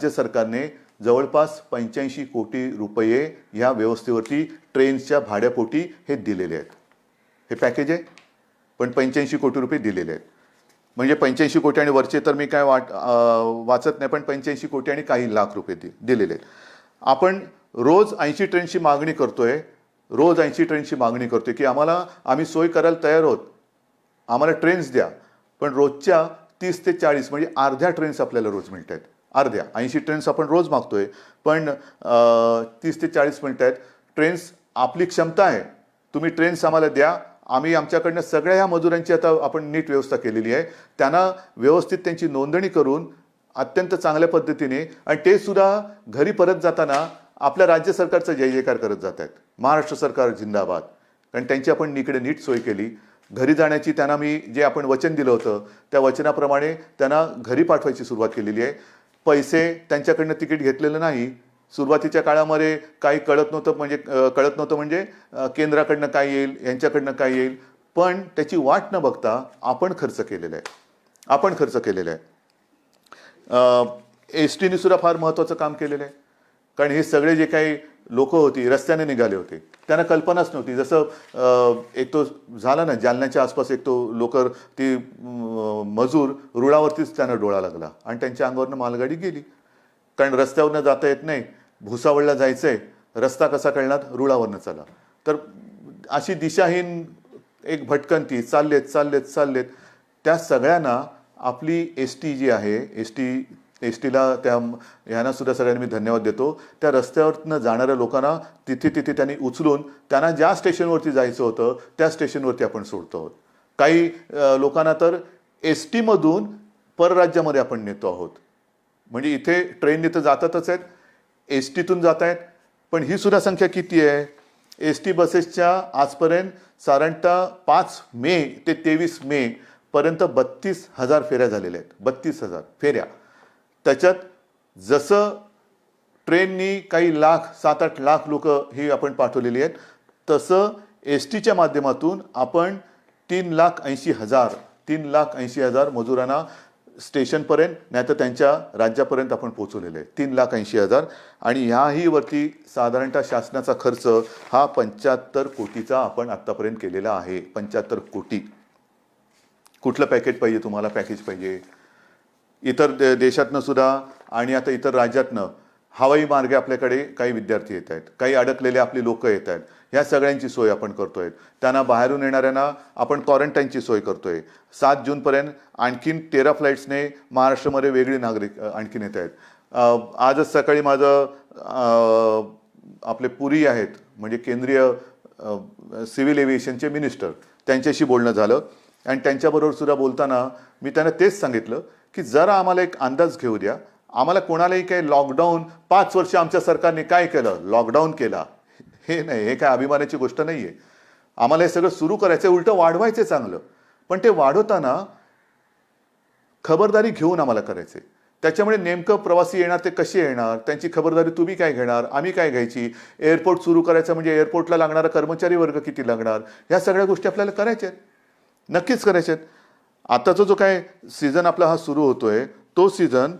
सरकारने जवळपास 85 कोटी रुपये ह्या व्यवस्थेवरती ट्रेन्सच्या भाड्यापोटी हे दिलेले आहेत. हे पॅकेज आहे, पण 85 कोटी रुपये दिलेले आहेत. म्हणजे 85 कोटी आणि वरचे तर मी काय वाचत नाही, पण 85 कोटी आणि काही लाख रुपये दिलेले आहेत. आपण रोज 80 ट्रेनची मागणी करतोय, रोज 80 ट्रेनची मागणी करतोय की आम्ही सोय करायला तयार आहोत, आम्हाला ट्रेन्स द्या. पण रोजच्या 30 ते 40 म्हणजे अर्ध्या ट्रेन्स आपल्याला रोज मिळत आहेत. अर्ध्या 80 ट्रेन्स आपण रोज मागतोय, पण 30 ते 40 मिळत आहेत. ट्रेन्स आपली क्षमता आहे, तुम्ही ट्रेन्स आम्हाला द्या. आम्ही आमच्याकडनं सगळ्या ह्या मजुरांची आता आपण नीट व्यवस्था केलेली आहे. त्यांना व्यवस्थित त्यांची नोंदणी करून अत्यंत चांगल्या पद्धतीने, आणि ते सुद्धा घरी परत जाताना आपल्या राज्य सरकारचा जय जयकार करत जात आहेत. महाराष्ट्र सरकार जिंदाबाद. कारण त्यांची आपण इकडे नीट सोय केली. घरी जाण्याची त्यांना मी जे आपण वचन दिलं होतं त्या वचनाप्रमाणे त्यांना घरी पाठवायची सुरुवात केलेली आहे. पैसे त्यांच्याकडनं तिकीट घेतलेलं नाही. सुरुवातीच्या काळामध्ये काही कळत नव्हतं म्हणजे केंद्राकडनं काय येईल, यांच्याकडनं काय येईल, पण त्याची वाट न बघता आपण खर्च केलेला आहे. एस टीने सुद्धा फार महत्त्वाचं काम केलेलं आहे. कारण हे सगळे जे काही लोक होती रस्त्याने निघाले होते, त्यांना कल्पनाच नव्हती. जसं एक तो झाला ना जालन्याच्या आसपास, एक तो लोकर ती मजूर रुळावरतीच त्यांना डोळा लागला आणि त्यांच्या अंगावरनं मालगाडी गेली. कारण रस्त्यावरनं जाता येत नाही, भुसावळला जायचंय, रस्ता कसा कळणार, रुळावरनं चला. तर अशी दिशाहीन एक भटकंती चाललेत. त्या सगळ्यांना आपली एस टी जी आहे, एस टीला ह्यांना सुद्धा सगळ्यांनी मी धन्यवाद देतो. त्या रस्त्यावरनं जाणाऱ्या लोकांना तिथे त्यांनी उचलून त्यांना ज्या स्टेशनवरती जायचं होतं त्या स्टेशनवरती आपण सोडतो आहोत. काही लोकांना तर एस टीमधून परराज्यामध्ये आपण नेतो आहोत. म्हणजे इथे ट्रेनने तर जातातच आहेत, एस टीतून जात आहेत. पण ही सुद्धा संख्या किती आहे? एस टी बसेसच्या आजपर्यंत साधारणतः 5 मे ते 23 मे पर्यंत 32,000 फेऱ्या झालेल्या आहेत. 32,000 फेऱ्या. त्याच्यात जसं ट्रेननी काही 7-8 लाख लोक ही आपण पाठवलेली आहेत, तसं एस टीच्या माध्यमातून आपण 3,80,000 मजुरांना स्टेशनपर्यंत नाही तर त्यांच्या राज्यापर्यंत आपण पोहोचवलेले आहे. 3,80,000. आणि ह्याही वरती साधारणतः शासनाचा खर्च हा 75 कोटीचा आपण आत्तापर्यंत केलेला आहे. 75 कोटी. कुठलं पॅकेज पाहिजे तुम्हाला? पॅकेज पाहिजे इतर देशातनं सुद्धा आणि आता इतर राज्यातनं हवाई मार्गे आपल्याकडे काही विद्यार्थी येत आहेत, काही अडकलेले आपली लोक येत आहेत. ह्या सगळ्यांची सोय आपण करतोय. त्यांना बाहेरून येणाऱ्यांना आपण क्वारंटाईनची सोय करतोय. 7 जूनपर्यंत आणखीन 13 फ्लाईट्सने महाराष्ट्रामध्ये वेगळी नागरिक आणखीन येत आहेत. आजच सकाळी माझं आपले पुरी आहेत म्हणजे केंद्रीय सिव्हिल एव्हिएशनचे मिनिस्टर, त्यांच्याशी बोलणं झालं. आणि त्यांच्याबरोबर सुद्धा बोलताना मी त्यांना तेच सांगितलं की जरा आम्हाला एक अंदाज घेऊ द्या. आम्हाला कोणालाही काही लॉकडाऊन 5 वर्ष आमच्या सरकारने काय केलं, लॉकडाऊन केला, हे नाही, हे काय अभिमानाची गोष्ट नाही आहे. आम्हाला हे सगळं सुरू करायचं, उलटं वाढवायचं चांगलं. पण ते वाढवताना खबरदारी घेऊन आम्हाला करायचे. त्याच्यामुळे नेमकं प्रवासी येणार ते कसे येणार, त्यांची खबरदारी तुम्ही काय घेणार, आम्ही काय घ्यायची. एअरपोर्ट सुरू करायचं म्हणजे एअरपोर्टला लागणारा कर्मचारी वर्ग किती लागणार, ह्या सगळ्या गोष्टी आपल्याला करायच्या आहेत, नक्कीच करायच्या आहेत. आताचा जो काय सीझन आपला हा सुरू होतोय, तो सीझन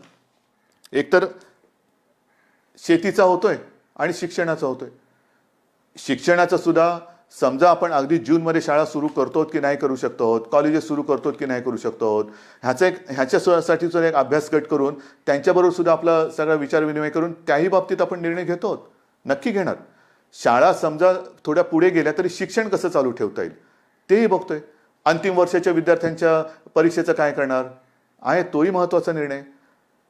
एकतर शेतीचा होतोय आणि शिक्षणाचा होतोय. शिक्षणाचा सुद्धा समजा आपण अगदी जूनमध्ये शाळा सुरू करतो की नाही करू शकतो आहोत, कॉलेजेस सुरू करतो की नाही करू शकतो आहोत, ह्याच्यासाठी सुद्धा एक अभ्यास गट करून त्यांच्याबरोबर सुद्धा आपला सगळा विचारविनिमय करून त्याही बाबतीत आपण निर्णय घेतो आहोत, नक्की घेणार. शाळा समजा थोड्या पुढे गेल्या तरी शिक्षण कसं चालू ठेवता येईल तेही बघतोय. अंतिम वर्षाच्या विद्यार्थ्यांच्या परीक्षेचं काय करणार आहे, तोही महत्त्वाचा निर्णय.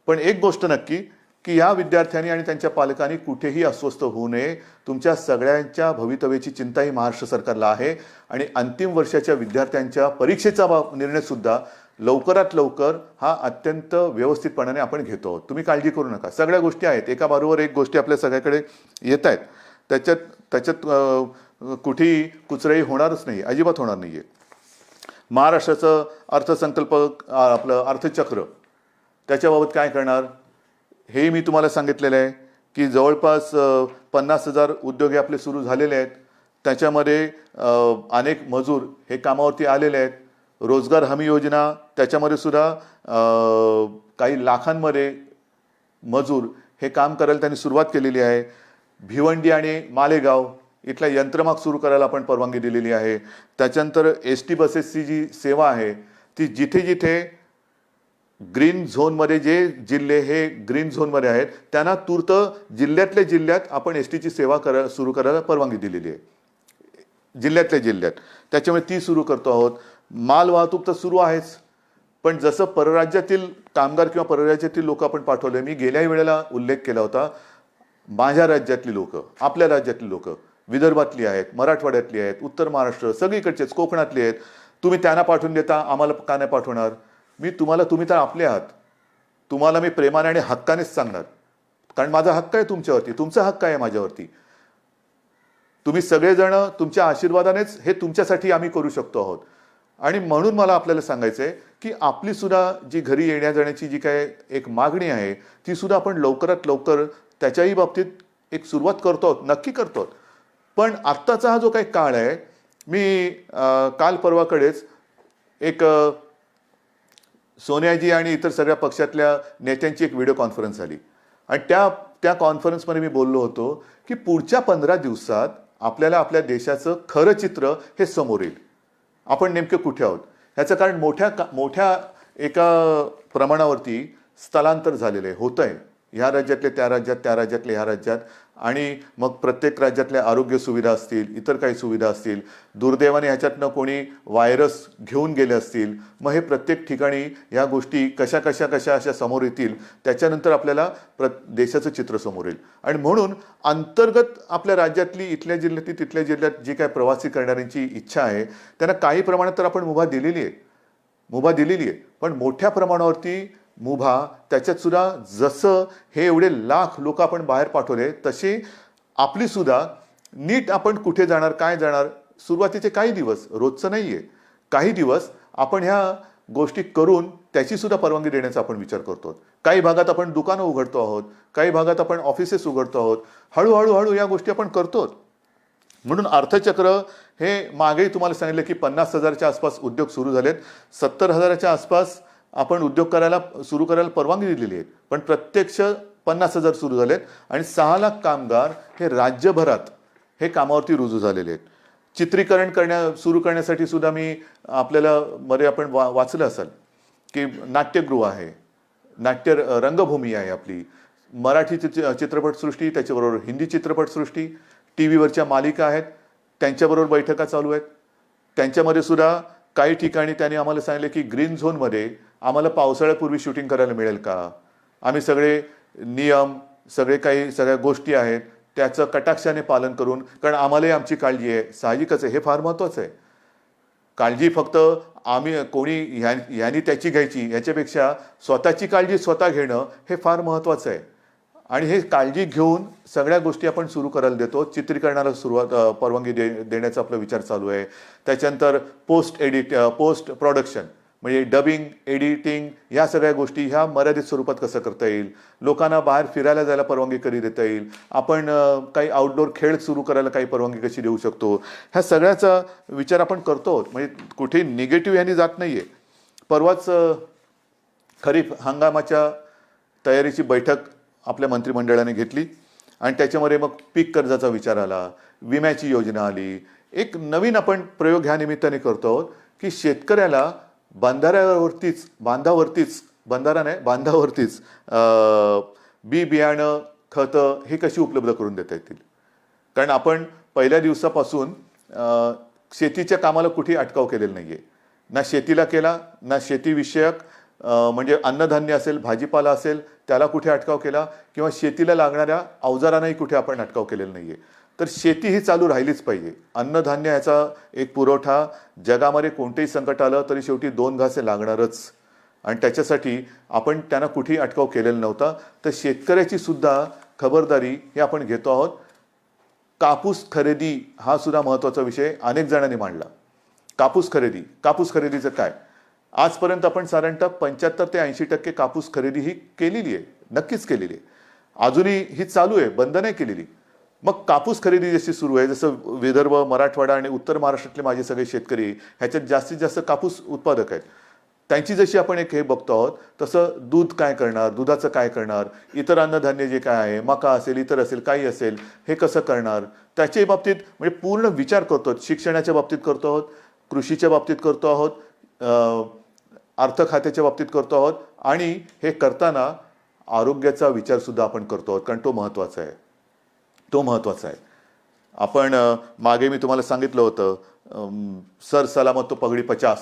पण एक गोष्ट नक्की की या विद्यार्थ्यांनी आणि त्यांच्या पालकांनी कुठेही अस्वस्थ होऊ नये. तुमच्या सगळ्यांच्या भवितव्याची चिंता ही महाराष्ट्र सरकारला आहे. आणि अंतिम वर्षाच्या विद्यार्थ्यांच्या परीक्षेचा निर्णयसुद्धा लवकरात लवकर हा अत्यंत व्यवस्थितपणाने आपण घेतो आहोत. तुम्ही काळजी करू नका. सगळ्या गोष्टी आहेत, एका बरोबर एक गोष्टी आपल्या सगळ्याकडे येत आहेत. त्याच्यात कुठेही कुचराई होणारच नाही, अजिबात होणार नाही आहे. महाराष्ट्राचं अर्थसंकल्प, आपलं अर्थचक्र, त्याच्याबाबत काय करणार हे मी तुम्हाला सांगितलेलं आहे की जवळपास 50,000 उद्योग आपले सुरू झालेले आहेत. त्याच्यामध्ये अनेक मजूर हे कामावरती आलेले आहेत. रोजगार हमी योजना, त्याच्यामध्ये सुद्धा काही लाखांमध्ये मजूर हे काम करायला त्यांनी सुरुवात केलेली आहे. भिवंडी आणि मालेगाव इथला यंत्रमाग सुरू करायला आपण परवानगी दिलेली आहे. त्याच्यानंतर एस टी बसेसची जी सेवा आहे ती जिथे जिथे ग्रीन झोनमध्ये जे जिल्हे हे ग्रीन झोनमध्ये आहेत त्यांना तूर्त जिल्ह्यातल्या जिल्ह्यात आपण एस टीची सेवा सुरू करायला परवानगी दिलेली आहे, जिल्ह्यातल्या जिल्ह्यात. त्याच्यामुळे ती सुरू करतो आहोत. माल वाहतूक तर सुरू आहेच, पण जसं परराज्यातील कामगार किंवा परराज्यातील लोक आपण पाठवले, मी गेल्याही वेळेला उल्लेख केला होता, माझ्या राज्यातली लोक, आपल्या राज्यातली लोक, विदर्भातली आहेत, मराठवाड्यातली आहेत, उत्तर महाराष्ट्र, सगळीकडचेच, कोकणातली आहेत, तुम्ही त्यांना पाठवून देता, आम्हाला का नाही पाठवणार? तुम्ही तर आपले आहात, तुम्हाला मी प्रेमाने आणि हक्कानेच सांगणार, कारण माझा हक्क आहे तुमच्यावरती, तुमचा हक्क आहे माझ्यावरती. तुम्ही सगळेजण तुमच्या आशीर्वादानेच हे तुमच्यासाठी आम्ही करू शकतो आहोत. आणि म्हणून मला आपल्याला सांगायचं आहे की आपली सुद्धा जी घरी येण्या जाण्याची जी काय एक मागणी आहे ती सुद्धा आपण लवकरात लवकर त्याच्याही बाबतीत एक सुरुवात करतो आहोत, नक्की करतो आहोत. पण आत्ताचा हा जो काही काळ आहे, मी काल परवाकडेच एक सोनियाजी आणि इतर सगळ्या पक्षातल्या नेत्यांची एक व्हिडिओ कॉन्फरन्स झाली आणि त्या कॉन्फरन्समध्ये मी बोललो होतो की पुढच्या 15 दिवसात आपल्याला आपल्या देशाचं खरं चित्र हे समोर येईल, आपण नेमके कुठे आहोत ह्याचं. कारण मोठ्या एका प्रमाणावरती स्थलांतर झालेलं आहे, होतं आहे, ह्या राज्यातले त्या राज्यात, त्या राज्यातले ह्या राज्यात, आणि मग प्रत्येक राज्यातल्या आरोग्य सुविधा असतील, इतर काही सुविधा असतील, दुर्दैवाने ह्याच्यातनं कोणी व्हायरस घेऊन गेले असतील, मग हे प्रत्येक ठिकाणी ह्या गोष्टी कशा अशा समोर येतील, त्याच्यानंतर आपल्याला देशाचं चित्र समोर येईल. आणि म्हणून अंतर्गत आपल्या राज्यातली, इथल्या जिल्ह्यातली, तिथल्या जिल्ह्यात जी काय प्रवासी करणाऱ्यांची इच्छा आहे त्यांना काही प्रमाणात तर आपण मुभा दिलेली आहे, पण मोठ्या प्रमाणावरती मुभा त्याच्यात सुद्धा जसं हे एवढे लाख लोक आपण बाहेर पाठवले तसे आपली सुद्धा नीट आपण कुठे जाणार, काय जाणार, सुरुवातीचे काही दिवस, रोजचं नाहीये, काही दिवस आपण ह्या गोष्टी करून त्याची सुद्धा परवानगी देण्याचा आपण विचार करतो. काही भागात आपण दुकानं उघडतो आहोत, काही भागात आपण ऑफिसेस उघडतो आहोत, हळूहळू या गोष्टी आपण करतो. म्हणून अर्थचक्र हे मागेही तुम्हाला सांगितलं की 50,000च्या आसपास उद्योग सुरू झालेत, 70,000च्या आसपास आपण उद्योग सुरू करायला परवानगी दिलेली आहे, पण प्रत्यक्ष 50,000 सुरू झालेत आणि 6 लाख कामगार हे राज्यभरात हे कामावरती रुजू झालेले आहेत. चित्रीकरण सुरू करण्यासाठी सुद्धा मी आपल्याला मध्ये आपण वाचलं असाल की नाट्यगृह आहे, नाट्य रंगभूमी आहे आपली, मराठी चित्रपटसृष्टी, त्याच्याबरोबर हिंदी चित्रपटसृष्टी, टी व्हीवरच्या मालिका आहेत, त्यांच्याबरोबर बैठका चालू आहेत. त्यांच्यामध्ये सुद्धा काही ठिकाणी त्यांनी आम्हाला सांगितले की ग्रीन झोनमध्ये आम्हाला पावसाळ्यापूर्वी शूटिंग करायला मिळेल का, आम्ही सगळे नियम, सगळ्या गोष्टी आहेत त्याचं कटाक्षाने पालन करून, कारण आम्हालाही आमची काळजी आहे, साहजिकच आहे, हे फार महत्त्वाचं आहे. काळजी फक्त कोणी ह्यांनी त्याची घ्यायची ह्याच्यापेक्षा स्वतःची काळजी स्वतः घेणं हे फार महत्त्वाचं आहे. आणि हे काळजी घेऊन सगळ्या गोष्टी आपण सुरू करायला देतो. चित्रीकरणाला परवानगी देण्याचा आपला विचार चालू आहे. त्याच्यानंतर पोस्ट प्रोडक्शन म्हणजे डबिंग, एडिटिंग, ह्या सगळ्या गोष्टी ह्या मर्यादित स्वरूपात कसं करता येईल, लोकांना बाहेर फिरायला जायला परवानगी कधी देता येईल, आपण काही आउटडोर खेळ सुरू करायला काही परवानगी कशी देऊ शकतो, ह्या सगळ्याचा विचार आपण करतो. म्हणजे कुठे निगेटिव्ह ह्यांनी जात नाही आहे. परवाच खरीप हंगामाच्या तयारीची बैठक आपल्या मंत्रिमंडळाने घेतली आणि त्याच्यामध्ये मग पीक कर्जाचा विचार आला, विम्याची योजना आली. एक नवीन आपण प्रयोग ह्या निमित्ताने करतो आहोत की शेतकऱ्याला बांधावरतीच बी बियाणं, खतं हे कशी उपलब्ध करून देता येतील. कारण आपण पहिल्या दिवसापासून शेतीच्या कामाला कुठेही अटकाव केलेला नाहीये, ना शेतीला केला, ना शेतीविषयक म्हणजे अन्नधान्य असेल, भाजीपाला असेल त्याला कुठे अटकाव केला, किंवा शेतीला लागणाऱ्या अवजारांनाही कुठे आपण अटकाव केलेला नाहीये. तर शेती ही चालू राहिलीच पाहिजे. अन्नधान्य ह्याचा एक पुरवठा, जगामध्ये कोणतेही संकट आलं तरी शेवटी 2 घासे लागणारच, आणि त्याच्यासाठी आपण त्यांना कुठेही अटकाव केलेला नव्हता. तर शेतकऱ्याची सुद्धा खबरदारी हे आपण घेतो आहोत. कापूस खरेदी हा सुद्धा महत्त्वाचा विषय अनेक जणांनी मांडला. कापूस खरेदीचं काय, आजपर्यंत आपण साधारणतः 75 ते 80% कापूस खरेदी ही केलेली आहे, नक्कीच केलेली आहे, अजूनही ही चालू आहे, बंद नाही केलेली. मग कापूस खरेदी जशी सुरू आहे, जसं विदर्भ, मराठवाडा आणि उत्तर महाराष्ट्रातले माझे सगळे शेतकरी ह्याच्यात जास्तीत जास्त कापूस उत्पादक आहेत, त्यांची जशी आपण एक हे बघतो आहोत, तसं दूध काय करणार, दुधाचं काय करणार, इतर अन्नधान्य जे काय आहे, मका असेल, इतर असेल, काही असेल, हे कसं करणार, त्याच्या बाबतीत म्हणजे पूर्ण विचार करतो. शिक्षणाच्या बाबतीत करतो आहोत, कृषीच्या बाबतीत करतो आहोत, अर्थ खात्याच्या बाबतीत करतो आहोत आणि हे करताना आरोग्याचा विचारसुद्धा आपण करतो आहोत, कारण तो महत्त्वाचा आहे. तो महत्त्वाचा आहे. आपण मागे मी तुम्हाला सांगितलं होतं सर सलामत तो पगडी 50.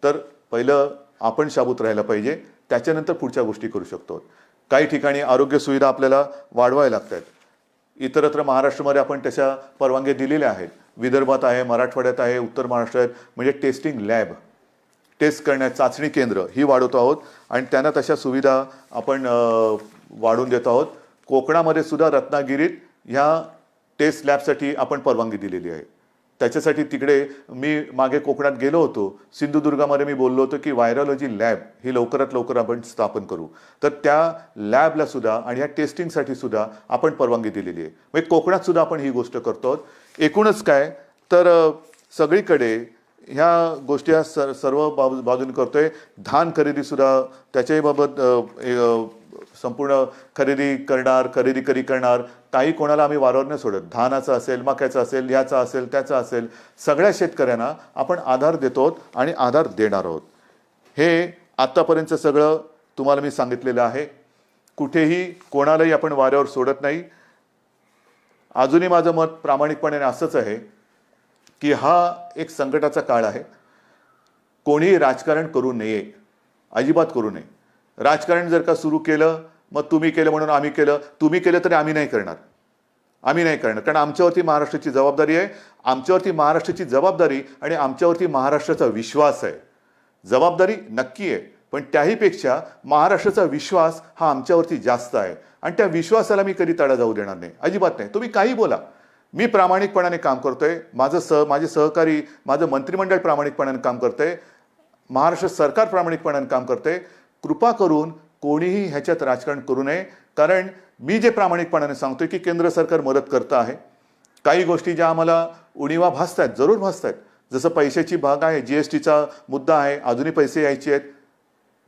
तर पहिलं आपण शाबूत राहायला पाहिजे, त्याच्यानंतर पुढच्या गोष्टी करू शकतो. काही ठिकाणी आरोग्य सुविधा आपल्याला वाढवायला लागतात. इतरत्र महाराष्ट्रामध्ये आपण तशा परवानग्या दिलेल्या आहेत. विदर्भात आहे, मराठवाड्यात आहे, उत्तर महाराष्ट्रात, म्हणजे टेस्टिंग लॅब, टेस्ट करण्यात चाचणी केंद्र ही वाढवतो आहोत आणि त्यांना तशा सुविधा आपण वाढवून देतो आहोत. कोकणामध्ये सुद्धा रत्नागिरीत ह्या टेस्ट लॅबसाठी आपण परवानगी दिलेली आहे. त्याच्यासाठी तिकडे मी मागे कोकणात गेलो होतो. सिंधुदुर्गामध्ये मी बोललो होतो की व्हायरॉलॉजी लॅब ही लवकरात लवकर आपण स्थापन करू. तर त्या लॅबला सुद्धा आणि ह्या टेस्टिंगसाठी सुद्धा आपण परवानगी दिलेली आहे. म्हणजे कोकणात सुद्धा आपण ही गोष्ट करतो आहोत. एकूणच काय तर सगळीकडे ह्या गोष्टी सर्व बाजूने करतोय. धान खरेदी सुद्धा त्याच्याही बाबत संपूर्ण खरेदी करणार. काही कोणाला आम्ही वारंवार नाही सोडत. धानाचं असेल, मक्याचं असेल, याचा असेल, त्याचा असेल, सगळ्या शेतकऱ्यांना आपण आधार देतो आणि आधार देणार आहोत. हे आत्तापर्यंत सगळं तुम्हाला मी सांगितलेलं आहे. कुठेही कोणालाही आपण वाऱ्यावर सोडत नाही. अजूनही माझं मत प्रामाणिकपणे असंच आहे की हा एक संकटाचा काळ आहे. कोणीही राजकारण करू नये, अजिबात करू नये. राजकारण जर का सुरू केलं, मग तुम्ही केलं म्हणून आम्ही केलं, तुम्ही केलं तरी आम्ही नाही करणार. कारण आमच्यावरती महाराष्ट्राची जबाबदारी आहे. आमच्यावरती महाराष्ट्राची जबाबदारी आणि आमच्यावरती महाराष्ट्राचा विश्वास आहे. जबाबदारी नक्की आहे, पण त्याहीपेक्षा महाराष्ट्राचा विश्वास हा आमच्यावरती जास्त आहे आणि त्या विश्वासाला मी कधी तडा जाऊ देणार नाही, अजिबात नाही. तुम्ही काही बोला, मी प्रामाणिकपणाने काम करतोय. माझे सहकारी, माझं मंत्रिमंडळ प्रामाणिकपणाने काम करतंय. महाराष्ट्र सरकार प्रामाणिकपणाने काम करतंय. कृपा करून कोणीही ह्याच्यात राजकारण करू नये. कारण मी जे प्रामाणिकपणाने सांगतोय की केंद्र सरकार मदत करतं आहे. काही गोष्टी ज्या आम्हाला उणिवा भासतात, जरूर भासतात. जसं पैशाची भाग आहे, GSTचा मुद्दा आहे, अजूनही पैसे यायचे आहेत,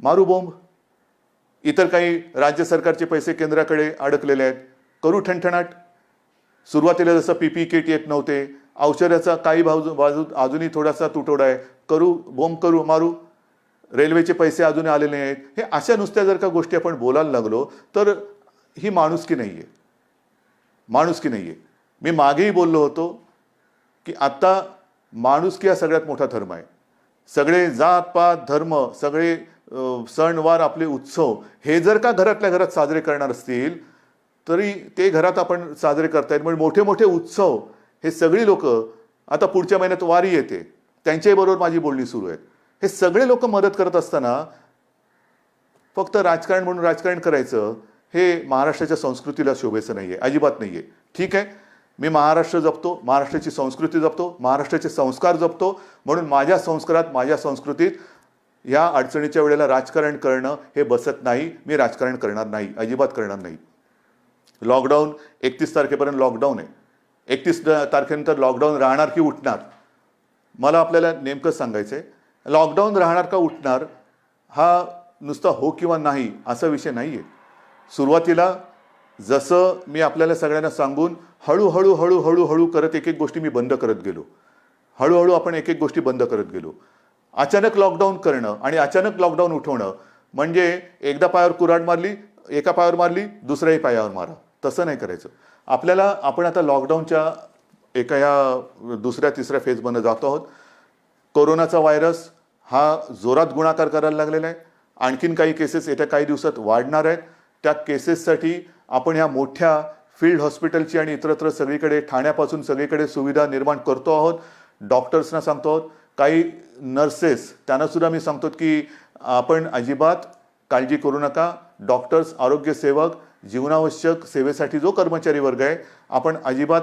मारू बोंब. इतर काही राज्य सरकारचे पैसे केंद्राकडे अडकलेले आहेत, करू ठणठणाट. सुरुवातीला जसं PPE किट येत नव्हते, औषधाचा काही बाजू अजूनही थोडासा तुटवडा आहे, करू बोंब, करू मारू. रेल्वेचे पैसे अजून आलेले नाहीत. हे अशा नुसत्या जर का गोष्टी आपण बोलायला लागलो तर ही माणुसकी नाही आहे. माणुसकी नाही आहे. मी मागेही बोललो होतो की आत्ता माणुसकी हा सगळ्यात मोठा धर्म आहे. सगळे जात पात धर्म, सगळे सणवार, आपले उत्सव हे जर का घरातल्या घरात साजरे करणार असतील तरी ते घरात आपण साजरे करतायत. म्हणजे मोठे मोठे उत्सव हे सगळी लोक, आता पुढच्या महिन्यात वारी येते, त्यांच्याही बरोबर माझी बोलणी सुरू आहे. हे सगळे लोक मदत करत असताना फक्त राजकारण म्हणून राजकारण करायचं हे महाराष्ट्राच्या संस्कृतीला शोभेचं नाही आहे, अजिबात नाही आहे. ठीक आहे, मी महाराष्ट्र जपतो, महाराष्ट्राची संस्कृती जपतो, महाराष्ट्राचे संस्कार जपतो. म्हणून माझ्या संस्कारात, माझ्या संस्कृतीत या अडचणीच्या वेळेला राजकारण करणं हे बसत नाही. मी राजकारण करणार नाही, अजिबात करणार नाही. लॉकडाऊन 31 तारखेपर्यंत लॉकडाऊन आहे. 31 तारखेनंतर लॉकडाऊन राहणार की उठणार, मला आपल्याला नेमकं सांगायचं आहे. लॉकडाऊन राहणार का उठणार हा नुसता हो किंवा नाही असा विषय नाही आहे. सुरुवातीला जसं मी आपल्याला सगळ्यांना सांगून हळूहळू हळूहळू हळू करत एक एक गोष्टी मी बंद करत गेलो. हळूहळू आपण एक एक गोष्टी बंद करत गेलो. अचानक लॉकडाऊन करणं आणि अचानक लॉकडाऊन उठवणं म्हणजे एकदा पायावर कुऱ्हाड मारली, एका पायावर मारली, दुसऱ्याही पायावर मारा, तसं नाही करायचं. आपण आता लॉकडाऊनच्या एका या दुसऱ्या तिसऱ्या फेजमध्ये जातो आहोत. कोरोनाचा व्हायरस हा जोरात गुणाकार करायला लागलेला आहे. आणखीन काही केसेस येत्या काही दिवसात वाढणार आहेत. त्या केसेससाठी आपण ह्या मोठ्या फील्ड हॉस्पिटलची आणि इतरत्र सगळीकडे, ठाण्यापासून सगळीकडे सुविधा निर्माण करतो आहोत. डॉक्टर्सना सांगतो आहोत, काही नर्सेस त्यांना सुद्धा मी सांगतो की आपण अजिबात काळजी करू नका. डॉक्टर्स, आरोग्य सेवक, जीवनावश्यक सेवेसाठी जो कर्मचारी वर्ग आहे, आपण अजिबात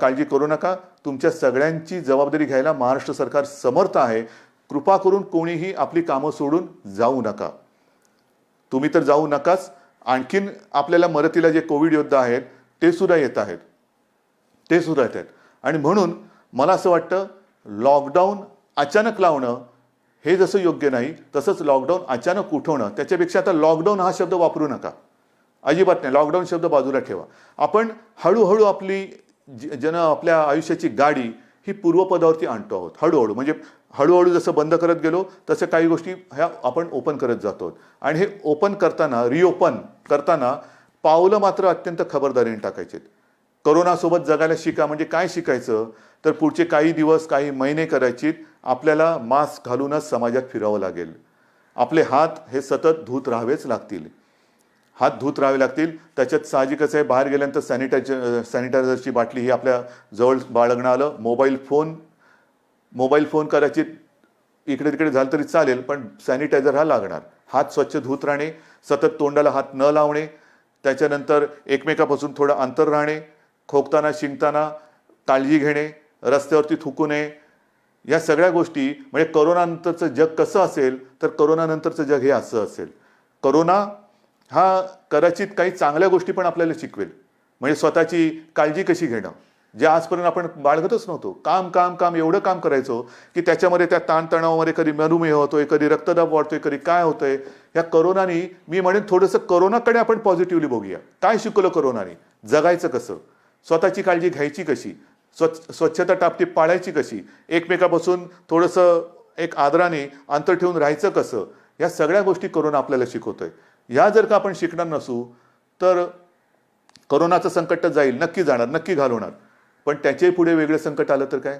काळजी करू नका. तुमच्या सगळ्यांची जबाबदारी घ्यायला महाराष्ट्र सरकार समर्थ आहे. कृपा करून कोणीही आपली कामं सोडून जाऊ नका. तुम्ही तर जाऊ नकाच. आणखीन आपल्याला मदतीला जे कोविड योद्धा आहेत ते सुद्धा येत आहेत, आणि म्हणून मला असं वाटतं लॉकडाऊन अचानक लावणं हे जसं योग्य नाही, तसंच लॉकडाऊन अचानक उठवणं, त्याच्यापेक्षा आता लॉकडाऊन हा शब्द वापरू नका, अजिबात नाही. लॉकडाऊन शब्द बाजूला ठेवा. आपण हळूहळू आपल्या आयुष्याची गाडी ही पूर्वपदावरती आणतो आहोत हळूहळू. म्हणजे हळूहळू जसं बंद करत गेलो तसं काही गोष्टी ह्या आपण ओपन करत जातो. आणि हे ओपन करताना, रिओपन करताना पावलं मात्र अत्यंत खबरदारीने टाकायचे. करोनासोबत जगायला शिका. म्हणजे काय शिकायचं तर पुढचे काही दिवस, काही महिने करायचे आपल्याला मास्क घालूनच समाजात फिरावं लागेल. आपले हात हे सतत धुत राहावेच लागतील. हात धुत राहावे लागतील. त्याच्यात साहजिकच आहे, बाहेर गेल्यानंतर सॅनिटायझरची बाटली ही आपल्या जवळ बाळगणं आलं. मोबाईल फोन करायची इकडे तिकडे झालं तरी चालेल, पण सॅनिटायझर हा लागणार. हात स्वच्छ धुत राहणे, सतत तोंडाला हात न लावणे, त्याच्यानंतर एकमेकापासून थोडं अंतर राहणे, खोकताना शिंकताना काळजी घेणे, रस्त्यावरती थुंकू नये. या सगळ्या गोष्टी म्हणजे करोनानंतरचं जग कसं असेल तर करोनानंतरचं जग हे असं असेल. करोना हा कदाचित काही चांगल्या गोष्टी पण आपल्याला शिकवेल. म्हणजे स्वतःची काळजी कशी घेणं, जे आजपर्यंत आपण बाळगतच नव्हतो. काम एवढं काम करायचो की त्याच्यामध्ये त्या ताणतणावामध्ये कधी मधुमेह होतोय, कधी रक्तदाब वाढतोय, कधी काय होतंय. या करोनाने मी म्हणेन थोडंसं करोनाकडे आपण पॉझिटिव्हली बघूया. काय शिकवलं करोनाने? जगायचं कसं, स्वतःची काळजी घ्यायची कशी, स्वच्छता टापटीप पाळायची कशी, एकमेकापासून थोडंसं एक आदराने अंतर ठेवून राहायचं कसं, या सगळ्या गोष्टी करोना आपल्याला शिकवतोय. या जर का आपण शिकणार नसू तर करोनाचं संकट तर जाईल, नक्की जाणार, नक्की घालवणार, पण त्याच्याही पुढे वेगळं संकट आलं तर काय.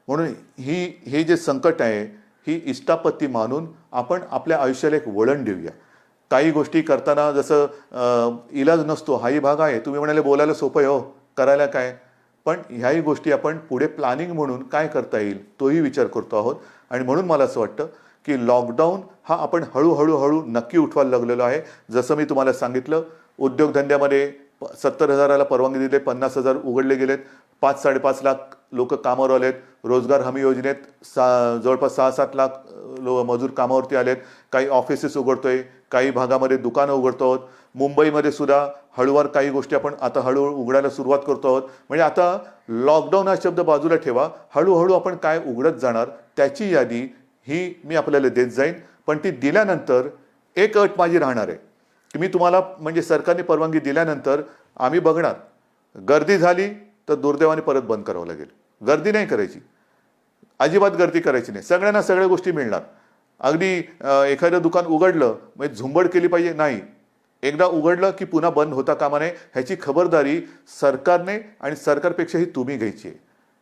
म्हणून हे जे संकट आहे ही इष्टापत्ती मानून आपण आपल्या आयुष्याला एक वळण देऊया. काही गोष्टी करताना जसं इलाज नसतो हाही भाग आहे. तुम्ही म्हणाले बोलायला सोपं आहे, हो करायला काय, पण ह्याही गोष्टी आपण पुढे प्लॅनिंग म्हणून काय करता येईल तोही विचार करतो आहोत. आणि म्हणून मला असं वाटतं की लॉकडाऊन हा आपण हळूहळू नक्की उठवायला लागलेलो आहे. जसं मी तुम्हाला सांगितलं, उद्योगधंद्यामध्ये 70,000ला परवानगी दिली, 50,000 उघडले गेलेत, 5-5.5 लाख लोक कामावर आलेत. रोजगार हमी योजनेत जवळपास 6-7 लाख मजूर कामावरती आलेत. काही ऑफिसेस उघडतोय, काही भागामध्ये दुकानं उघडतो आहोत. मुंबईमध्ये सुद्धा हळूवार काही गोष्टी आपण आता हळूहळू उघडायला सुरुवात करतो आहोत. म्हणजे आता लॉकडाऊन हा शब्द बाजूला ठेवा, हळूहळू आपण काय उघडत जाणार त्याची यादी ही मी आपल्याला देत जाईन. पण ती दिल्यानंतर एक अट माझी राहणार आहे की मी तुम्हाला म्हणजे सरकारने परवानगी दिल्यानंतर आम्ही बघणार. गर्दी झाली तर दुर्दैवाने परत बंद करावं लागेल. गर्दी नाही करायची, अजिबात गर्दी करायची नाही. सगळ्यांना सगळ्या गोष्टी मिळणार. अगदी एखादं दुकान उघडलं म्हणजे झुंबड केली पाहिजे नाही. एकदा उघडलं की पुन्हा बंद होता कामा नये. ह्याची खबरदारी सरकारने आणि सरकारपेक्षाही तुम्ही घ्यायची आहे.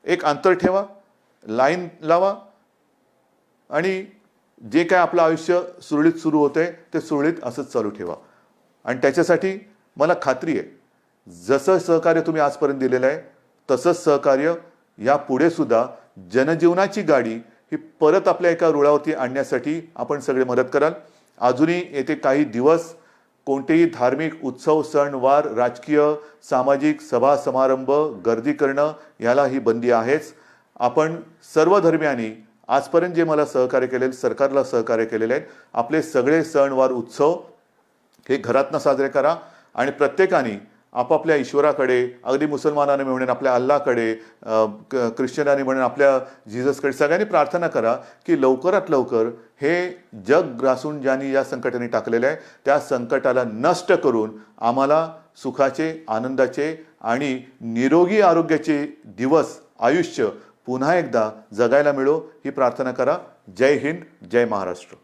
एक अंतर ठेवा, लाईन लावा आणि जे काय आपलं आयुष्य सुरळीत सुरू होतंय ते सुरळीत असंच चालू ठेवा. आणि त्याच्यासाठी मला खात्री आहे जसं सहकार्य तुम्ही आजपर्यंत दिलेलं आहे तसंच सहकार्य यापुढे सुद्धा जनजीवनाची गाडी ही परत आपल्या एका रुळावरती आणण्यासाठी आपण सगळे मदत कराल. अजूनही येथे काही दिवस कोणतेही धार्मिक उत्सव, सण, वार, राजकीय, सामाजिक सभा समारंभ, गर्दी करणं याला ही बंदी आहेच. आपण सर्व धर्मियांनी आजपर्यंत जे मला सहकार्य केलेलं, सरकारला सहकार्य केलेले आहेत, आपले सगळे सण वार उत्सव हे घरातनं साजरे करा. आणि प्रत्येकाने आपापल्या ईश्वराकडे, अगदी मुसलमानाने म्हणून आपल्या अल्लाकडे, ख्रिश्चनाने म्हणून आपल्या जिजसकडे सगळ्यांनी प्रार्थना करा की लवकरात लवकर हे जग ग्रासून ज्यांनी या संकटाने टाकलेलं आहे त्या संकटाला नष्ट करून आम्हाला सुखाचे, आनंदाचे आणि निरोगी आरोग्याचे दिवस, आयुष्य पुन्हा एकदा जगायला मिळो ही प्रार्थना करा. जय हिंद, जय महाराष्ट्र.